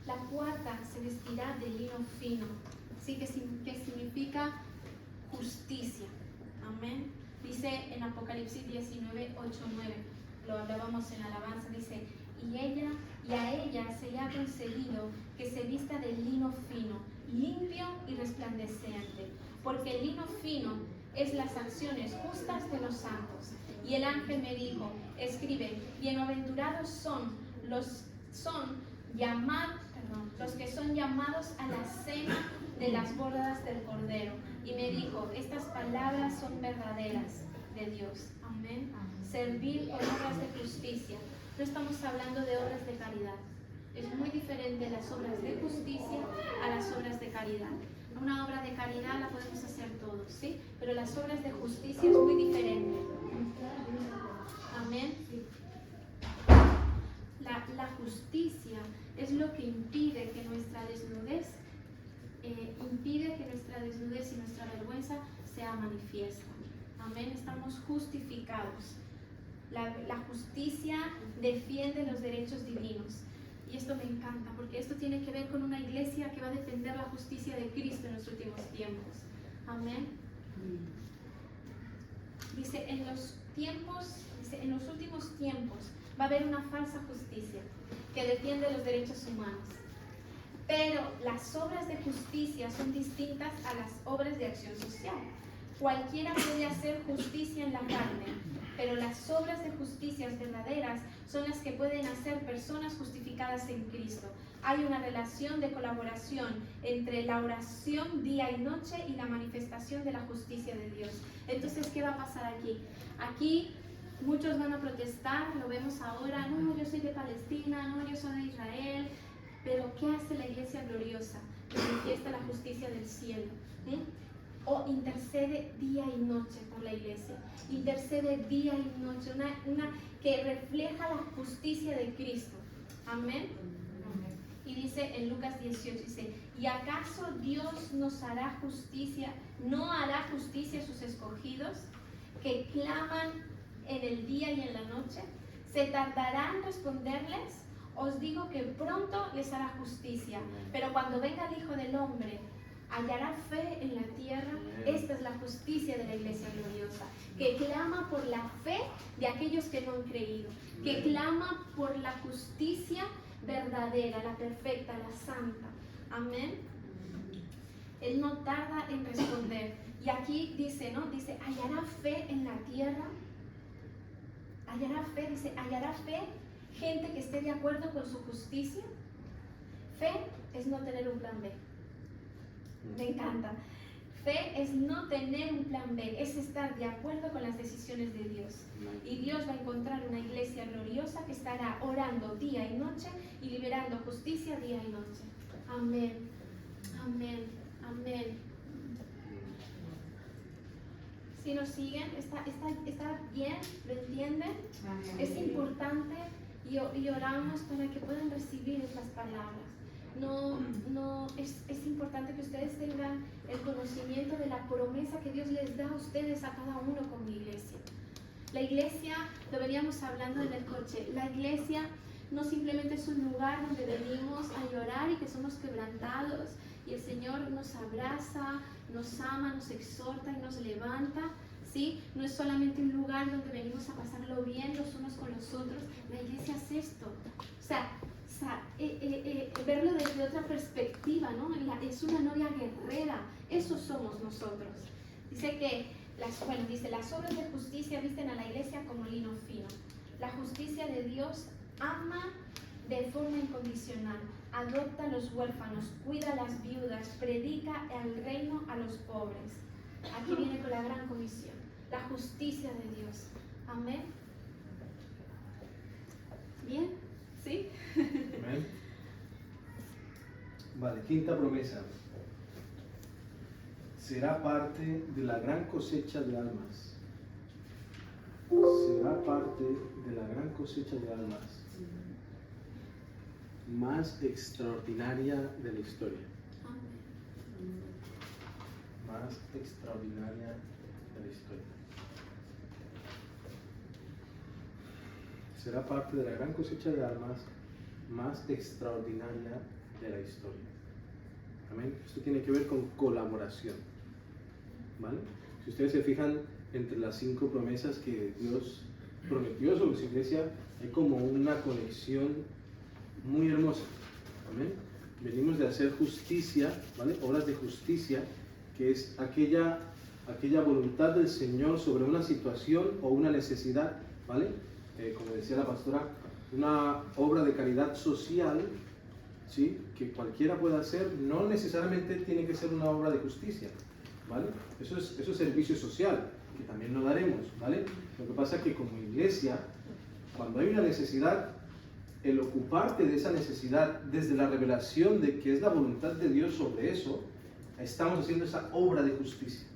La cuarta se vestirá de lino fino, ¿sí? que significa justicia. Amén. Dice en Apocalipsis 19, 8, 9, lo hablábamos en alabanza, dice, y a ella se le ha concedido que se vista de lino fino, limpio y resplandeciente, porque el lino fino es las acciones justas de los santos. Y el ángel me dijo, escribe, bienaventurados son los que son llamados a la cena de las bodas del Cordero. Y me dijo, estas palabras son verdaderas de Dios. Amén. Servir con obras de justicia, no estamos hablando de obras de caridad. Es muy diferente las obras de justicia a las obras de caridad. Una obra de caridad la podemos hacer todos, ¿sí? Pero las obras de justicia es muy diferente. Amén. La justicia es lo que impide que nuestra desnudez y nuestra vergüenza sea manifiesta. Amén. Estamos justificados. La justicia defiende los derechos divinos. Y esto me encanta, porque esto tiene que ver con una iglesia que va a defender la justicia de Cristo en los últimos tiempos. Amén. Dice, en los últimos tiempos va a haber una falsa justicia que defiende los derechos humanos. Pero las obras de justicia son distintas a las obras de acción social. Cualquiera puede hacer justicia en la carne, pero las obras de justicia verdaderas son las que pueden hacer personas justificadas en Cristo. Hay una relación de colaboración entre la oración día y noche y la manifestación de la justicia de Dios. Entonces, ¿qué va a pasar aquí? Aquí muchos van a protestar, lo vemos ahora, no, yo soy de Palestina, no, yo soy de Israel, pero ¿qué hace la iglesia gloriosa? Que manifiesta la justicia del cielo. O intercede día y noche por la iglesia, intercede día y noche, una que refleja la justicia de Cristo. Amén. Y dice en Lucas 18, dice, ¿y acaso Dios nos hará justicia, no hará justicia a sus escogidos que claman en el día y en la noche? ¿Se tardará en responderles? Os digo que pronto les hará justicia, pero cuando venga el Hijo del Hombre, hallará fe en la tierra. Esta es la justicia de la iglesia gloriosa, que clama por la fe de aquellos que no han creído, que clama por la justicia verdadera, la perfecta, la santa. Amén. Él no tarda en responder. Y aquí dice, ¿no? Dice, hallará fe en la tierra. Hallará fe, dice, hallará fe, gente que esté de acuerdo con su justicia. Fe es no tener un plan B. Me encanta. Fe es no tener un plan B, es estar de acuerdo con las decisiones de Dios. Y Dios va a encontrar una iglesia gloriosa que estará orando día y noche y liberando justicia día y noche. Amén. Amén. Amén. Si nos siguen, ¿está bien? ¿Lo entienden? Es importante y oramos para que puedan recibir estas palabras. Es importante que ustedes tengan el conocimiento de la promesa que Dios les da a ustedes, a cada uno como iglesia. La iglesia, lo veníamos hablando en el coche, la iglesia no simplemente es un lugar donde venimos a llorar y que somos quebrantados y el Señor nos abraza, nos ama, nos exhorta y nos levanta, ¿sí? No es solamente un lugar donde venimos a pasarlo bien los unos con los otros. La iglesia es esto, verlo desde otra perspectiva, ¿no? Es una novia guerrera, eso somos nosotros. Dice que las obras de justicia visten a la iglesia como lino fino. La justicia de Dios ama de forma incondicional, adopta a los huérfanos, cuida a las viudas, predica el reino a los pobres. Aquí viene con la gran comisión, la justicia de Dios. Amén. ¿Bien? ¿Sí? Amén. Vale, quinta promesa. Será parte de la gran cosecha de almas. Será parte de la gran cosecha de almas más extraordinaria de la historia. Más extraordinaria de la historia. Será parte de la gran cosecha de almas más extraordinaria de la historia. Amén. Esto tiene que ver con colaboración. ¿Vale? Si ustedes se fijan entre las 5 promesas que Dios prometió sobre su iglesia, hay como una conexión muy hermosa. Amén. Venimos de hacer justicia, ¿vale? Obras de justicia, que es aquella voluntad del Señor sobre una situación o una necesidad, ¿vale? Como decía la pastora, una obra de caridad social, ¿sí? Que cualquiera pueda hacer, no necesariamente tiene que ser una obra de justicia, ¿vale? Eso es servicio social, que también lo daremos, ¿vale? Lo que pasa es que como iglesia Cuando hay una necesidad, el ocuparte de esa necesidad desde la revelación de que es la voluntad de Dios sobre eso, estamos haciendo esa obra de justicia.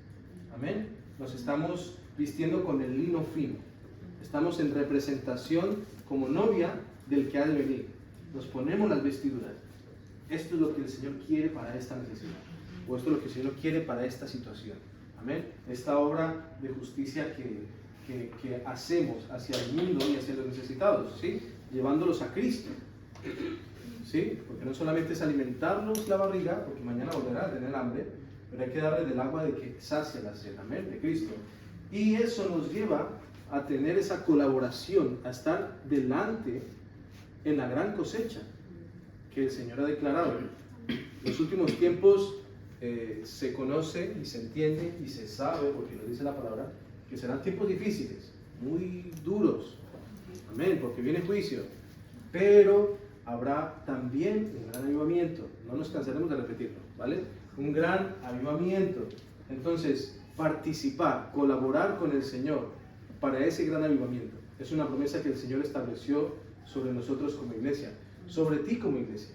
Amén. Nos estamos vistiendo con el lino fino. Estamos en representación como novia del que ha de venir. Nos ponemos las vestiduras. Esto es lo que el Señor quiere para esta necesidad. O esto es lo que el Señor quiere para esta situación. Amén. Esta obra de justicia que hacemos hacia el mundo y hacia los necesitados, ¿sí? Llevándolos a Cristo, ¿sí? Porque no solamente es alimentarnos la barriga, porque mañana volverá a tener hambre, pero hay que darle del agua de que sacia la sed, amén, de Cristo. Y eso nos lleva a tener esa colaboración, a estar delante en la gran cosecha que el Señor ha declarado. En los últimos tiempos se conoce y se entiende y se sabe, porque lo dice la palabra, que serán tiempos difíciles, muy duros, amén, porque viene juicio, pero habrá también un gran avivamiento. No nos cansaremos de repetirlo, ¿vale? Un gran avivamiento. Entonces, participar, colaborar con el Señor para ese gran avivamiento es una promesa que el Señor estableció sobre nosotros como iglesia, sobre ti como iglesia,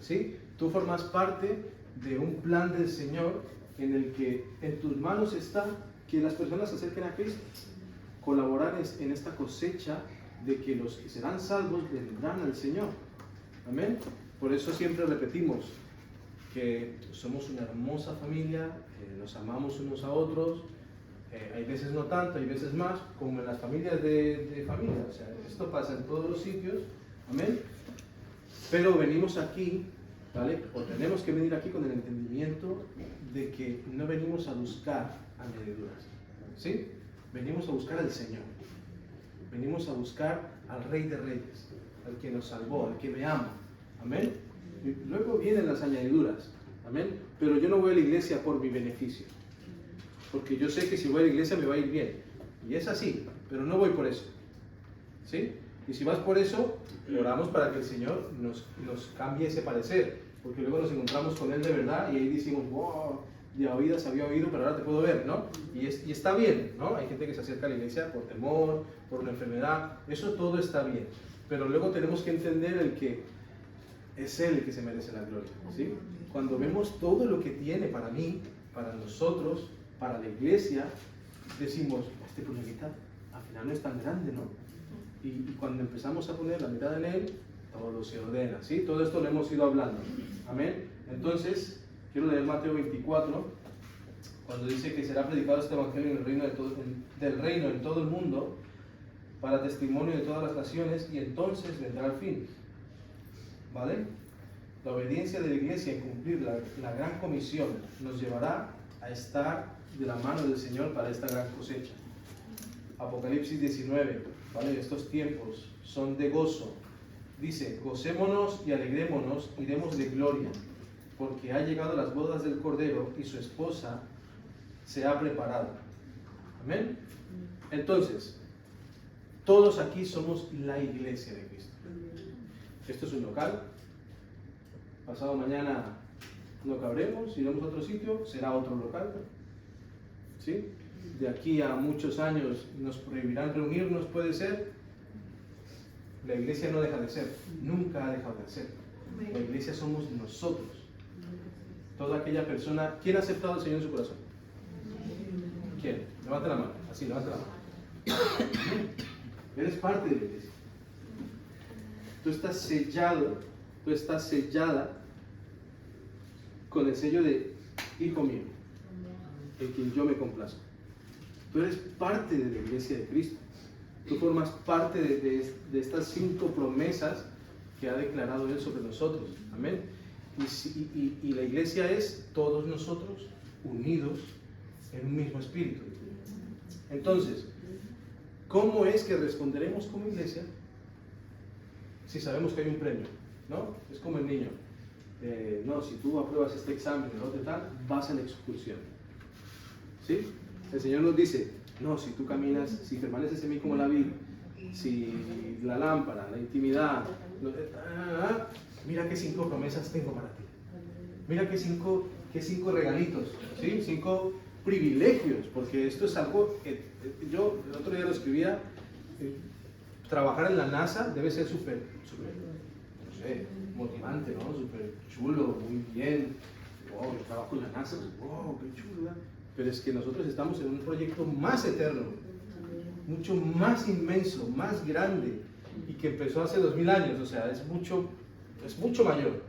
¿sí? Tú formas parte de un plan del Señor en el que en tus manos está que las personas se acerquen a Cristo, colaborar en esta cosecha de que los que serán salvos vendrán al Señor. Amén. Por eso siempre repetimos que somos una hermosa familia, que nos amamos unos a otros. Hay veces no tanto, hay veces más, como en las familias de familia. O sea, esto pasa en todos los sitios. Amén. Pero venimos aquí, ¿vale? O tenemos que venir aquí con el entendimiento de que no venimos a buscar añadiduras, ¿sí? Venimos a buscar al Señor. Venimos a buscar al Rey de Reyes, al que nos salvó, al que me ama. Amén. Y luego vienen las añadiduras. Amén. Pero yo no voy a la iglesia por mi beneficio, porque yo sé que si voy a la iglesia me va a ir bien. Y es así, pero no voy por eso, ¿sí? Y si vas por eso, oramos para que el Señor nos cambie ese parecer, porque luego nos encontramos con Él de verdad y ahí decimos, wow, de oídas había oído, pero ahora te puedo ver, ¿no? Y está bien, ¿no? Hay gente que se acerca a la iglesia por temor, por una enfermedad, eso todo está bien. Pero luego tenemos que entender el que es Él el que se merece la gloria, ¿sí? Cuando vemos todo lo que tiene para mí, para nosotros, para la iglesia, decimos, este problemita al final no es tan grande, ¿no? Y cuando empezamos a poner la mirada en Él, todo se ordena, ¿sí? Todo esto lo hemos ido hablando, amén. Entonces, quiero leer Mateo 24, cuando dice que será predicado este evangelio en el reino del reino en todo el mundo, para testimonio de todas las naciones, y entonces vendrá el fin, ¿vale? La obediencia de la iglesia en cumplir la gran comisión nos llevará a estar de la mano del Señor para esta gran cosecha. Apocalipsis 19, ¿vale? Estos tiempos son de gozo. Dice, gocémonos y alegrémonos y demos de gloria, porque ha llegado las bodas del Cordero y su esposa se ha preparado. Amén. Entonces, todos aquí somos la iglesia de Cristo. Esto es un local. Pasado mañana no cabremos, iremos a otro sitio, será otro local. ¿Sí? De aquí a muchos años nos prohibirán reunirnos, puede ser. La iglesia no deja de ser, nunca ha dejado de ser. La iglesia somos nosotros. Toda aquella persona. ¿Quién ha aceptado al Señor en su corazón? ¿Quién? Levante la mano, así, levante la mano. Eres parte de la iglesia. Tú estás sellado, tú estás sellada con el sello de Hijo mío, en quien yo me complazco. Tú eres parte de la iglesia de Cristo. Tú formas parte de estas 5 promesas que ha declarado Él sobre nosotros. Amén. Y la iglesia es todos nosotros unidos en un mismo espíritu. Entonces, ¿cómo es que responderemos como iglesia si sabemos que hay un premio? ¿No? Es como el niño. No, si tú apruebas este examen de tal, vas a la excursión. ¿Sí? El Señor nos dice, no, si tú caminas, si permaneces en mí como la vid, si la lámpara, la intimidad, mira qué 5 promesas tengo para ti. Mira qué cinco regalitos, ¿sí? 5 privilegios, porque esto es algo que yo el otro día lo escribía. trabajar en la NASA debe ser súper, no sé, motivante, ¿no? Súper chulo, muy bien. Wow, yo trabajo en la NASA, wow, qué chulo, ¿verdad? Pero es que nosotros estamos en un proyecto más eterno, mucho más inmenso, más grande, y que empezó hace 2000 años, o sea, es mucho mayor,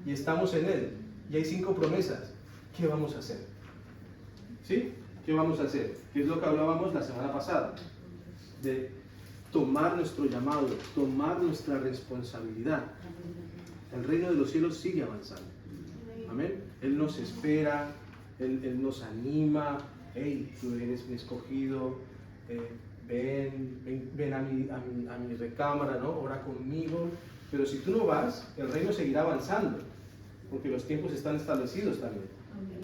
y estamos en él, y hay 5 promesas. ¿Qué vamos a hacer? ¿Sí? ¿Qué vamos a hacer? ¿Qué es lo que hablábamos la semana pasada? De tomar nuestro llamado, tomar nuestra responsabilidad. El reino de los cielos sigue avanzando. Amén. Él nos espera, Él nos anima. Hey, tú eres mi escogido, ven a mi recámara, ¿no? Ora conmigo. Pero si tú no vas, el reino seguirá avanzando, porque los tiempos están establecidos también.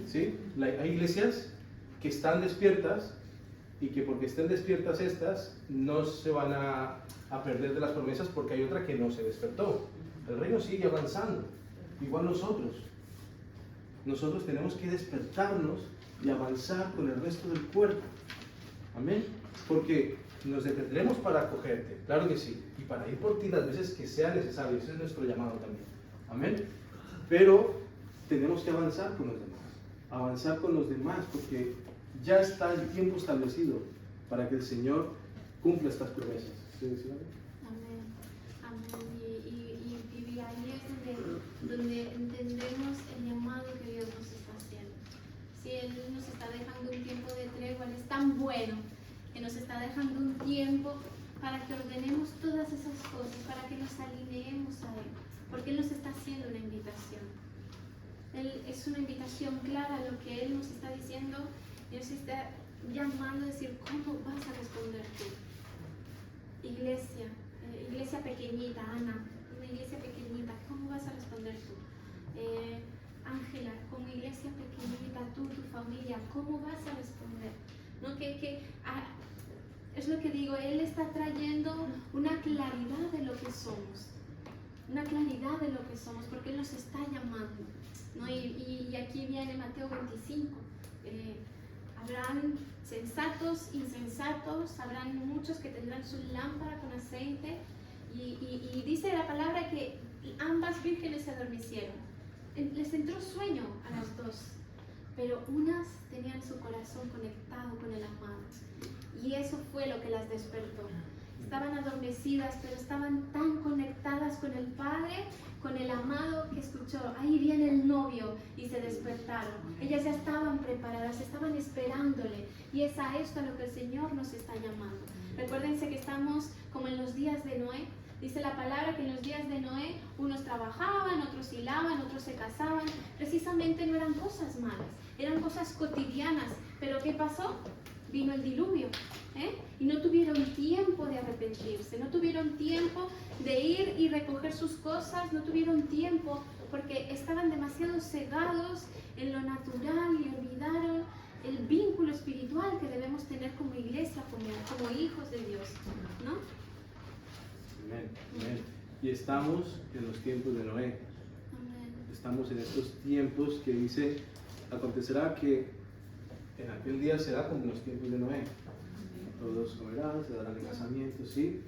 ¿Sí? Hay iglesias que están despiertas y que porque estén despiertas estas no se van a perder de las promesas, porque hay otra que no se despertó. El reino sigue avanzando, igual nosotros tenemos que despertarnos y avanzar con el resto del cuerpo. Amén. Porque nos detendremos para acogerte, claro que sí, y para ir por ti las veces que sea necesario. Ese es nuestro llamado también. Amén. Pero tenemos que avanzar con los demás, porque ya está el tiempo establecido para que el Señor cumpla estas promesas. ¿Sí? Amén. Amén. Y ahí es donde entendemos el llamado que Dios nos está haciendo. Si Él nos está dejando un tiempo de tregua, Él es tan bueno que nos está dejando un tiempo para que ordenemos todas esas cosas, para que nos alineemos a Él, porque Él nos está haciendo una invitación. Es una invitación clara a lo que Él nos está diciendo, y nos está llamando a decir, ¿cómo vas a responder tú? Iglesia pequeñita, Ana, una iglesia pequeñita, ¿cómo vas a responder tú? Ángela, como iglesia pequeñita, tú, tu familia, ¿cómo vas a responder? ¿No? Es lo que digo, Él está trayendo una claridad de lo que somos, porque Él nos está llamando, ¿no? Y aquí viene Mateo 25, habrán sensatos, insensatos, habrán muchos que tendrán su lámpara con aceite, y dice la palabra que ambas vírgenes se adormecieron, les entró sueño a las dos, pero unas tenían su corazón conectado con el amado, y eso fue lo que las despertó. Estaban adormecidas, pero estaban tan conectadas con el Padre, con el amado, que escuchó, ahí viene el novio, y se despertaron. Ellas ya estaban preparadas, estaban esperándole, y es a esto a lo que el Señor nos está llamando. Recuérdense que estamos como en los días de Noé. Dice la palabra que en los días de Noé unos trabajaban, otros hilaban, otros se casaban. Precisamente no eran cosas malas, eran cosas cotidianas. Pero ¿qué pasó? Vino el diluvio, y no tuvieron tiempo de arrepentirse, no tuvieron tiempo de ir y recoger sus cosas, no tuvieron tiempo porque estaban demasiado cegados en lo natural y olvidaron el vínculo espiritual que debemos tener como iglesia, como hijos de Dios, ¿no? Amén, amén. Y estamos en los tiempos de Noé. Amén. Estamos en estos tiempos que dice, acontecerá que en aquel día será como en los tiempos de Noé. Todos comerán, se darán en casamiento, ¿sí?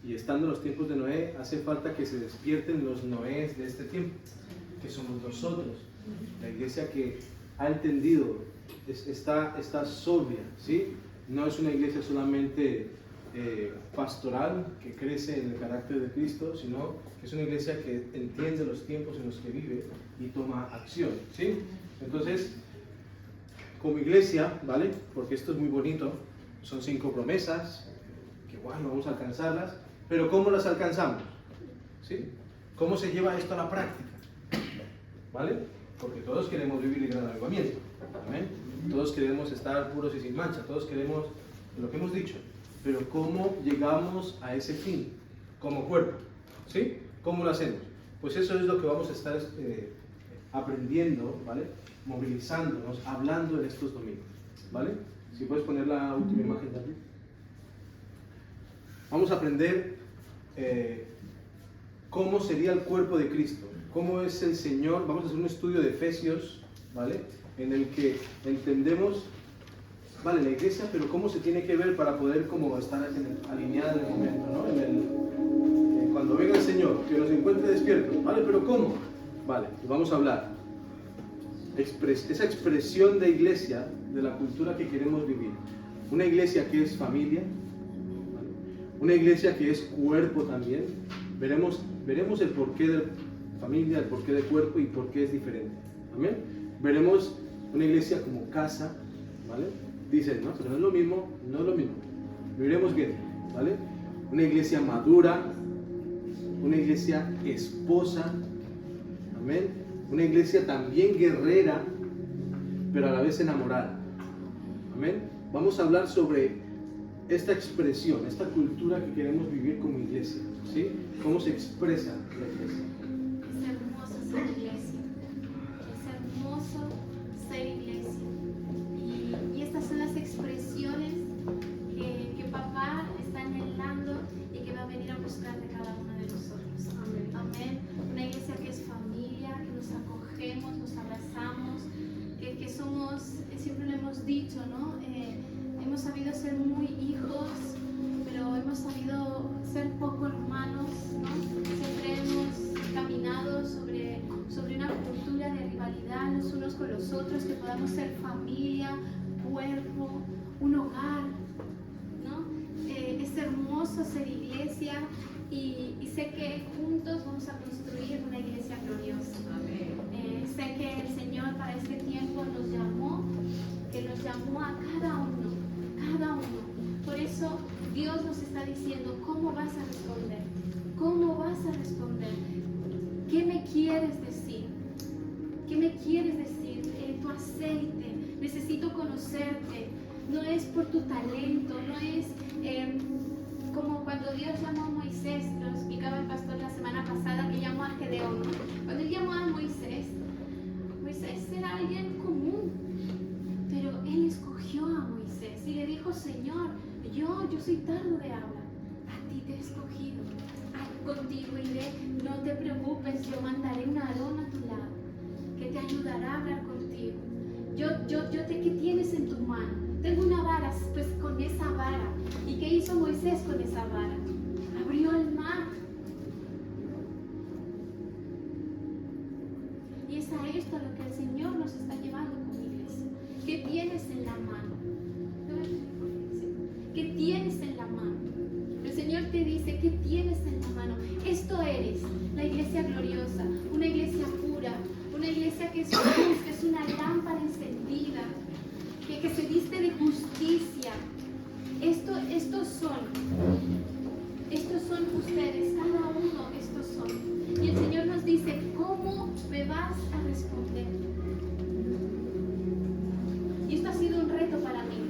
Y estando en los tiempos de Noé, hace falta que se despierten los Noés de este tiempo, que somos nosotros. La iglesia que ha entendido, está sobria, ¿sí? No es una iglesia solamente pastoral, que crece en el carácter de Cristo, sino que es una iglesia que entiende los tiempos en los que vive y toma acción, ¿sí? Entonces, como iglesia, ¿vale? Porque esto es muy bonito, son 5 promesas, que bueno, vamos a alcanzarlas, pero ¿cómo las alcanzamos? ¿Sí? ¿Cómo se lleva esto a la práctica? ¿Vale? Porque todos queremos vivir el gran avivamiento, ¿amén? Todos queremos estar puros y sin mancha, todos queremos lo que hemos dicho, pero ¿cómo llegamos a ese fin como cuerpo? ¿Sí? ¿Cómo lo hacemos? Pues eso es lo que vamos a estar aprendiendo, ¿vale? Movilizándonos, hablando en estos domingos, ¿vale? Si puedes poner la última imagen también. Vamos a aprender cómo sería el cuerpo de Cristo, cómo es el Señor. Vamos a hacer un estudio de Efesios, ¿vale? En el que entendemos vale, la iglesia, pero ¿cómo se tiene que ver para poder como estar alineada en el momento, ¿no? Cuando venga el Señor, que nos encuentre despiertos, ¿vale? Pero ¿cómo? Vale, vamos a hablar. Esa expresión de iglesia, de la cultura que queremos vivir. Una iglesia que es familia, ¿vale? Una iglesia que es cuerpo también. Veremos el porqué de familia, el porqué de cuerpo y por qué es diferente. ¿Amén? Veremos una iglesia como casa, ¿vale? Dicen, no, pero no es lo mismo, no es lo mismo. Lo iremos viendo, ¿vale? Una iglesia madura, una iglesia esposa, amén. Una iglesia también guerrera, pero a la vez enamorada, amén. Vamos a hablar sobre esta expresión, esta cultura que queremos vivir como iglesia, ¿sí? ¿Cómo se expresa la iglesia? Es hermoso ser iglesia. Es hermoso ser iglesia. Y estas son las expresiones que papá está anhelando y que va a venir a buscar de cada uno de nosotros. Amén. Amén. Una iglesia que es familia, que nos acogemos, nos abrazamos, que somos, siempre lo hemos dicho, ¿no? Hemos sabido ser muy hijos, pero hemos sabido ser poco hermanos, ¿no? Siempre hemos caminado sobre una cultura de rivalidad los unos con los otros, que podamos ser familia, cuerpo, un hogar, ¿no? Es hermoso ser iglesia y sé que juntos vamos a construir una iglesia gloriosa. Sé que el Señor para este tiempo nos llamó, que nos llamó a cada uno. Por eso Dios nos está diciendo, ¿cómo vas a responder? ¿Cómo vas a responder? ¿Qué me quieres decir? ¿Qué me quieres decir? Tu aceite, necesito conocerte. No es por tu talento, no es como cuando Dios llamó a Moisés, lo explicaba el pastor la semana pasada, que llamó a Gedeón, ¿no? Cuando él llamó a Moisés era alguien común, pero él escogió a Moisés y le dijo, Señor, yo soy tardo de habla, a ti te he escogido, contigo iré, no te preocupes, yo mandaré un Aarón a tu lado, que te ayudará a hablar contigo. ¿Qué tienes en tu mano? Tengo una vara, pues con esa vara. ¿Y qué hizo Moisés con esa vara? Abrió el mar. Y es a esto a lo que el Señor nos está llevando como iglesia. ¿Qué tienes en la mano? ¿Qué tienes en la mano? El Señor te dice, ¿qué tienes en la mano? Esto eres, la iglesia gloriosa, una iglesia pura, una iglesia que es luz, que es una lámpara encendida, que se viste de justicia. Estos son ustedes, cada uno estos son. Y el Señor nos dice, ¿cómo me vas a responder? Y esto ha sido un reto para mí.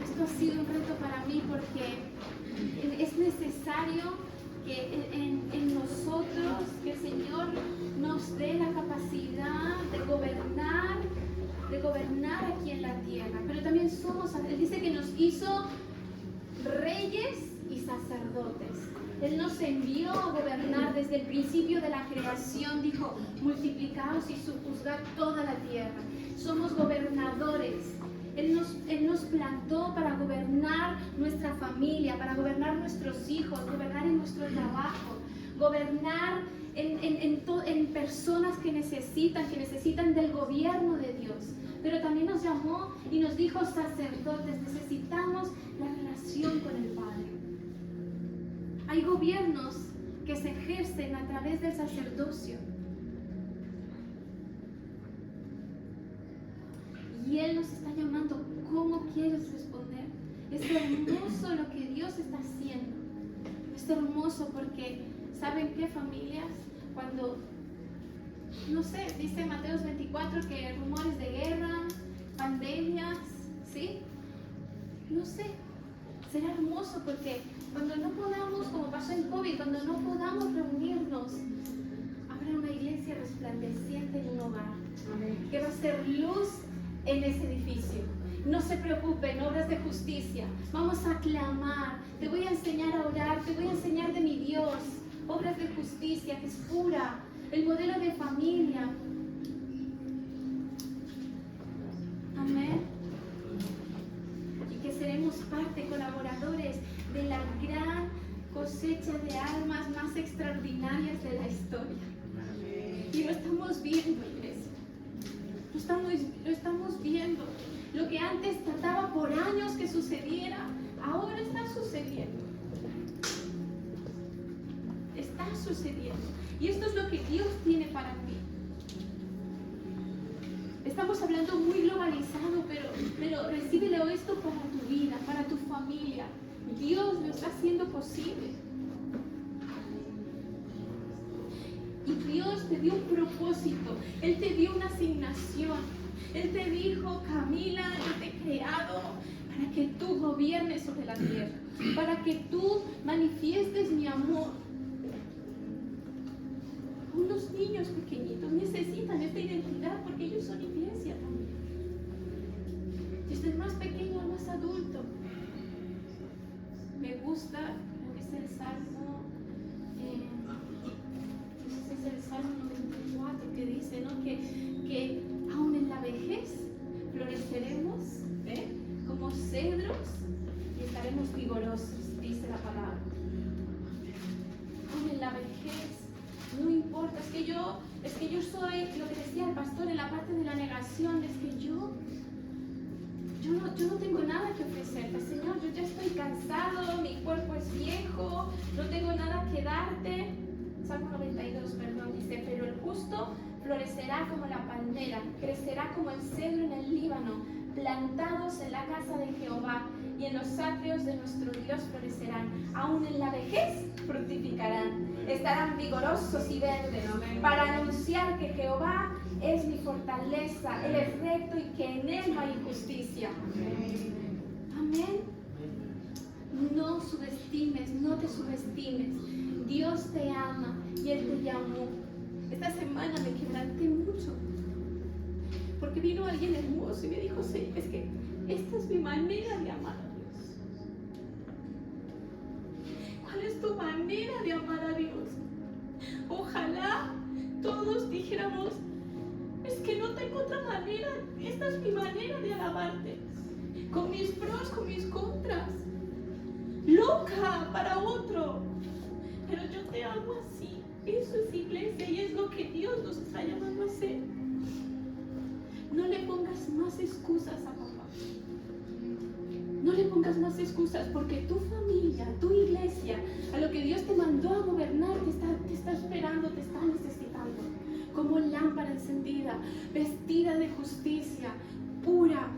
Esto ha sido un reto para mí porque es necesario que en nosotros, que el Señor nos dé la capacidad de gobernar aquí en la tierra. Pero también Él dice que nos hizo reyes y sacerdotes. Él nos envió a gobernar desde el principio de la creación. Dijo, multiplicaos y sojuzgad toda la tierra. Somos gobernadores. Él nos plantó para gobernar nuestra familia, para gobernar nuestros hijos, gobernar en nuestro trabajo, gobernar en personas que necesitan del gobierno de Dios. Pero también nos llamó y nos dijo, sacerdotes, necesitamos la relación con el Padre. Hay gobiernos que se ejercen a través del sacerdocio. Y Él nos está llamando, ¿cómo quieres responder? Es hermoso lo que Dios está haciendo. Es hermoso porque, ¿saben qué, familias? Cuando, no sé, dice Mateos 24 que rumores de guerra, pandemias, ¿sí? No sé, será hermoso porque cuando no podamos, como pasó en COVID, cuando no podamos reunirnos, habrá una iglesia resplandeciente en un hogar, que va a ser luz en ese edificio. No se preocupen, obras de justicia. Vamos a clamar. Te voy a enseñar a orar, te voy a enseñar de mi Dios. Obras de justicia, que es pura. El modelo de familia. cosecha de almas más extraordinarias de la historia. Y lo estamos viendo, iglesia. Lo estamos viendo. Lo que antes trataba por años que sucediera, ahora está sucediendo. Está sucediendo. Y esto es lo que Dios tiene para ti. Estamos hablando muy globalizado, pero recíbelo esto para tu vida, para tu familia. Dios lo está haciendo posible. Y Dios te dio un propósito. Él te dio una asignación. Él te dijo: Camila, yo te he creado para que tú gobiernes sobre la tierra, para que tú manifiestes mi amor. Unos niños pequeñitos necesitan esta identidad porque ellos son iglesia también. Desde el más pequeño al más adulto. Me gusta, creo que es el Salmo, ese es el Salmo 94 que dice, ¿no? que aún en la vejez floreceremos, como cedros y estaremos vigorosos, dice la palabra. Aún en la vejez. No importa, es que yo soy, lo que decía el pastor en la parte de la negación, es que yo no tengo nada que ofrecerte, Señor, yo ya estoy cansado, mi cuerpo es viejo, no tengo nada que darte. Salmo 92, perdón, dice: pero el justo florecerá como la palmera, crecerá como el cedro en el Líbano, plantados en la casa de Jehová, y en los atrios de nuestro Dios florecerán. Aún en la vejez fructificarán, estarán vigorosos y verdes, para anunciar que Jehová es mi fortaleza, Él es recto y que en Él no hay injusticia. Amén. No subestimes, no te subestimes. Dios te ama y Él te llamó. Esta semana me quebranté mucho porque vino alguien hermoso y me dijo: sí, es que esta es mi manera de amar a Dios. ¿Cuál es tu manera de amar a Dios? Ojalá todos dijéramos: es que no tengo otra manera, esta es mi manera de alabarte, con mis pros, con mis contras, loca para otro, pero yo te amo así. Eso es iglesia y es lo que Dios nos está llamando a hacer. No le pongas más excusas a papá. No le pongas más excusas, porque tu familia, tu iglesia, a lo que Dios te mandó a gobernar, te está esperando, te está necesitando. Como lámpara encendida, vestida de justicia, pura,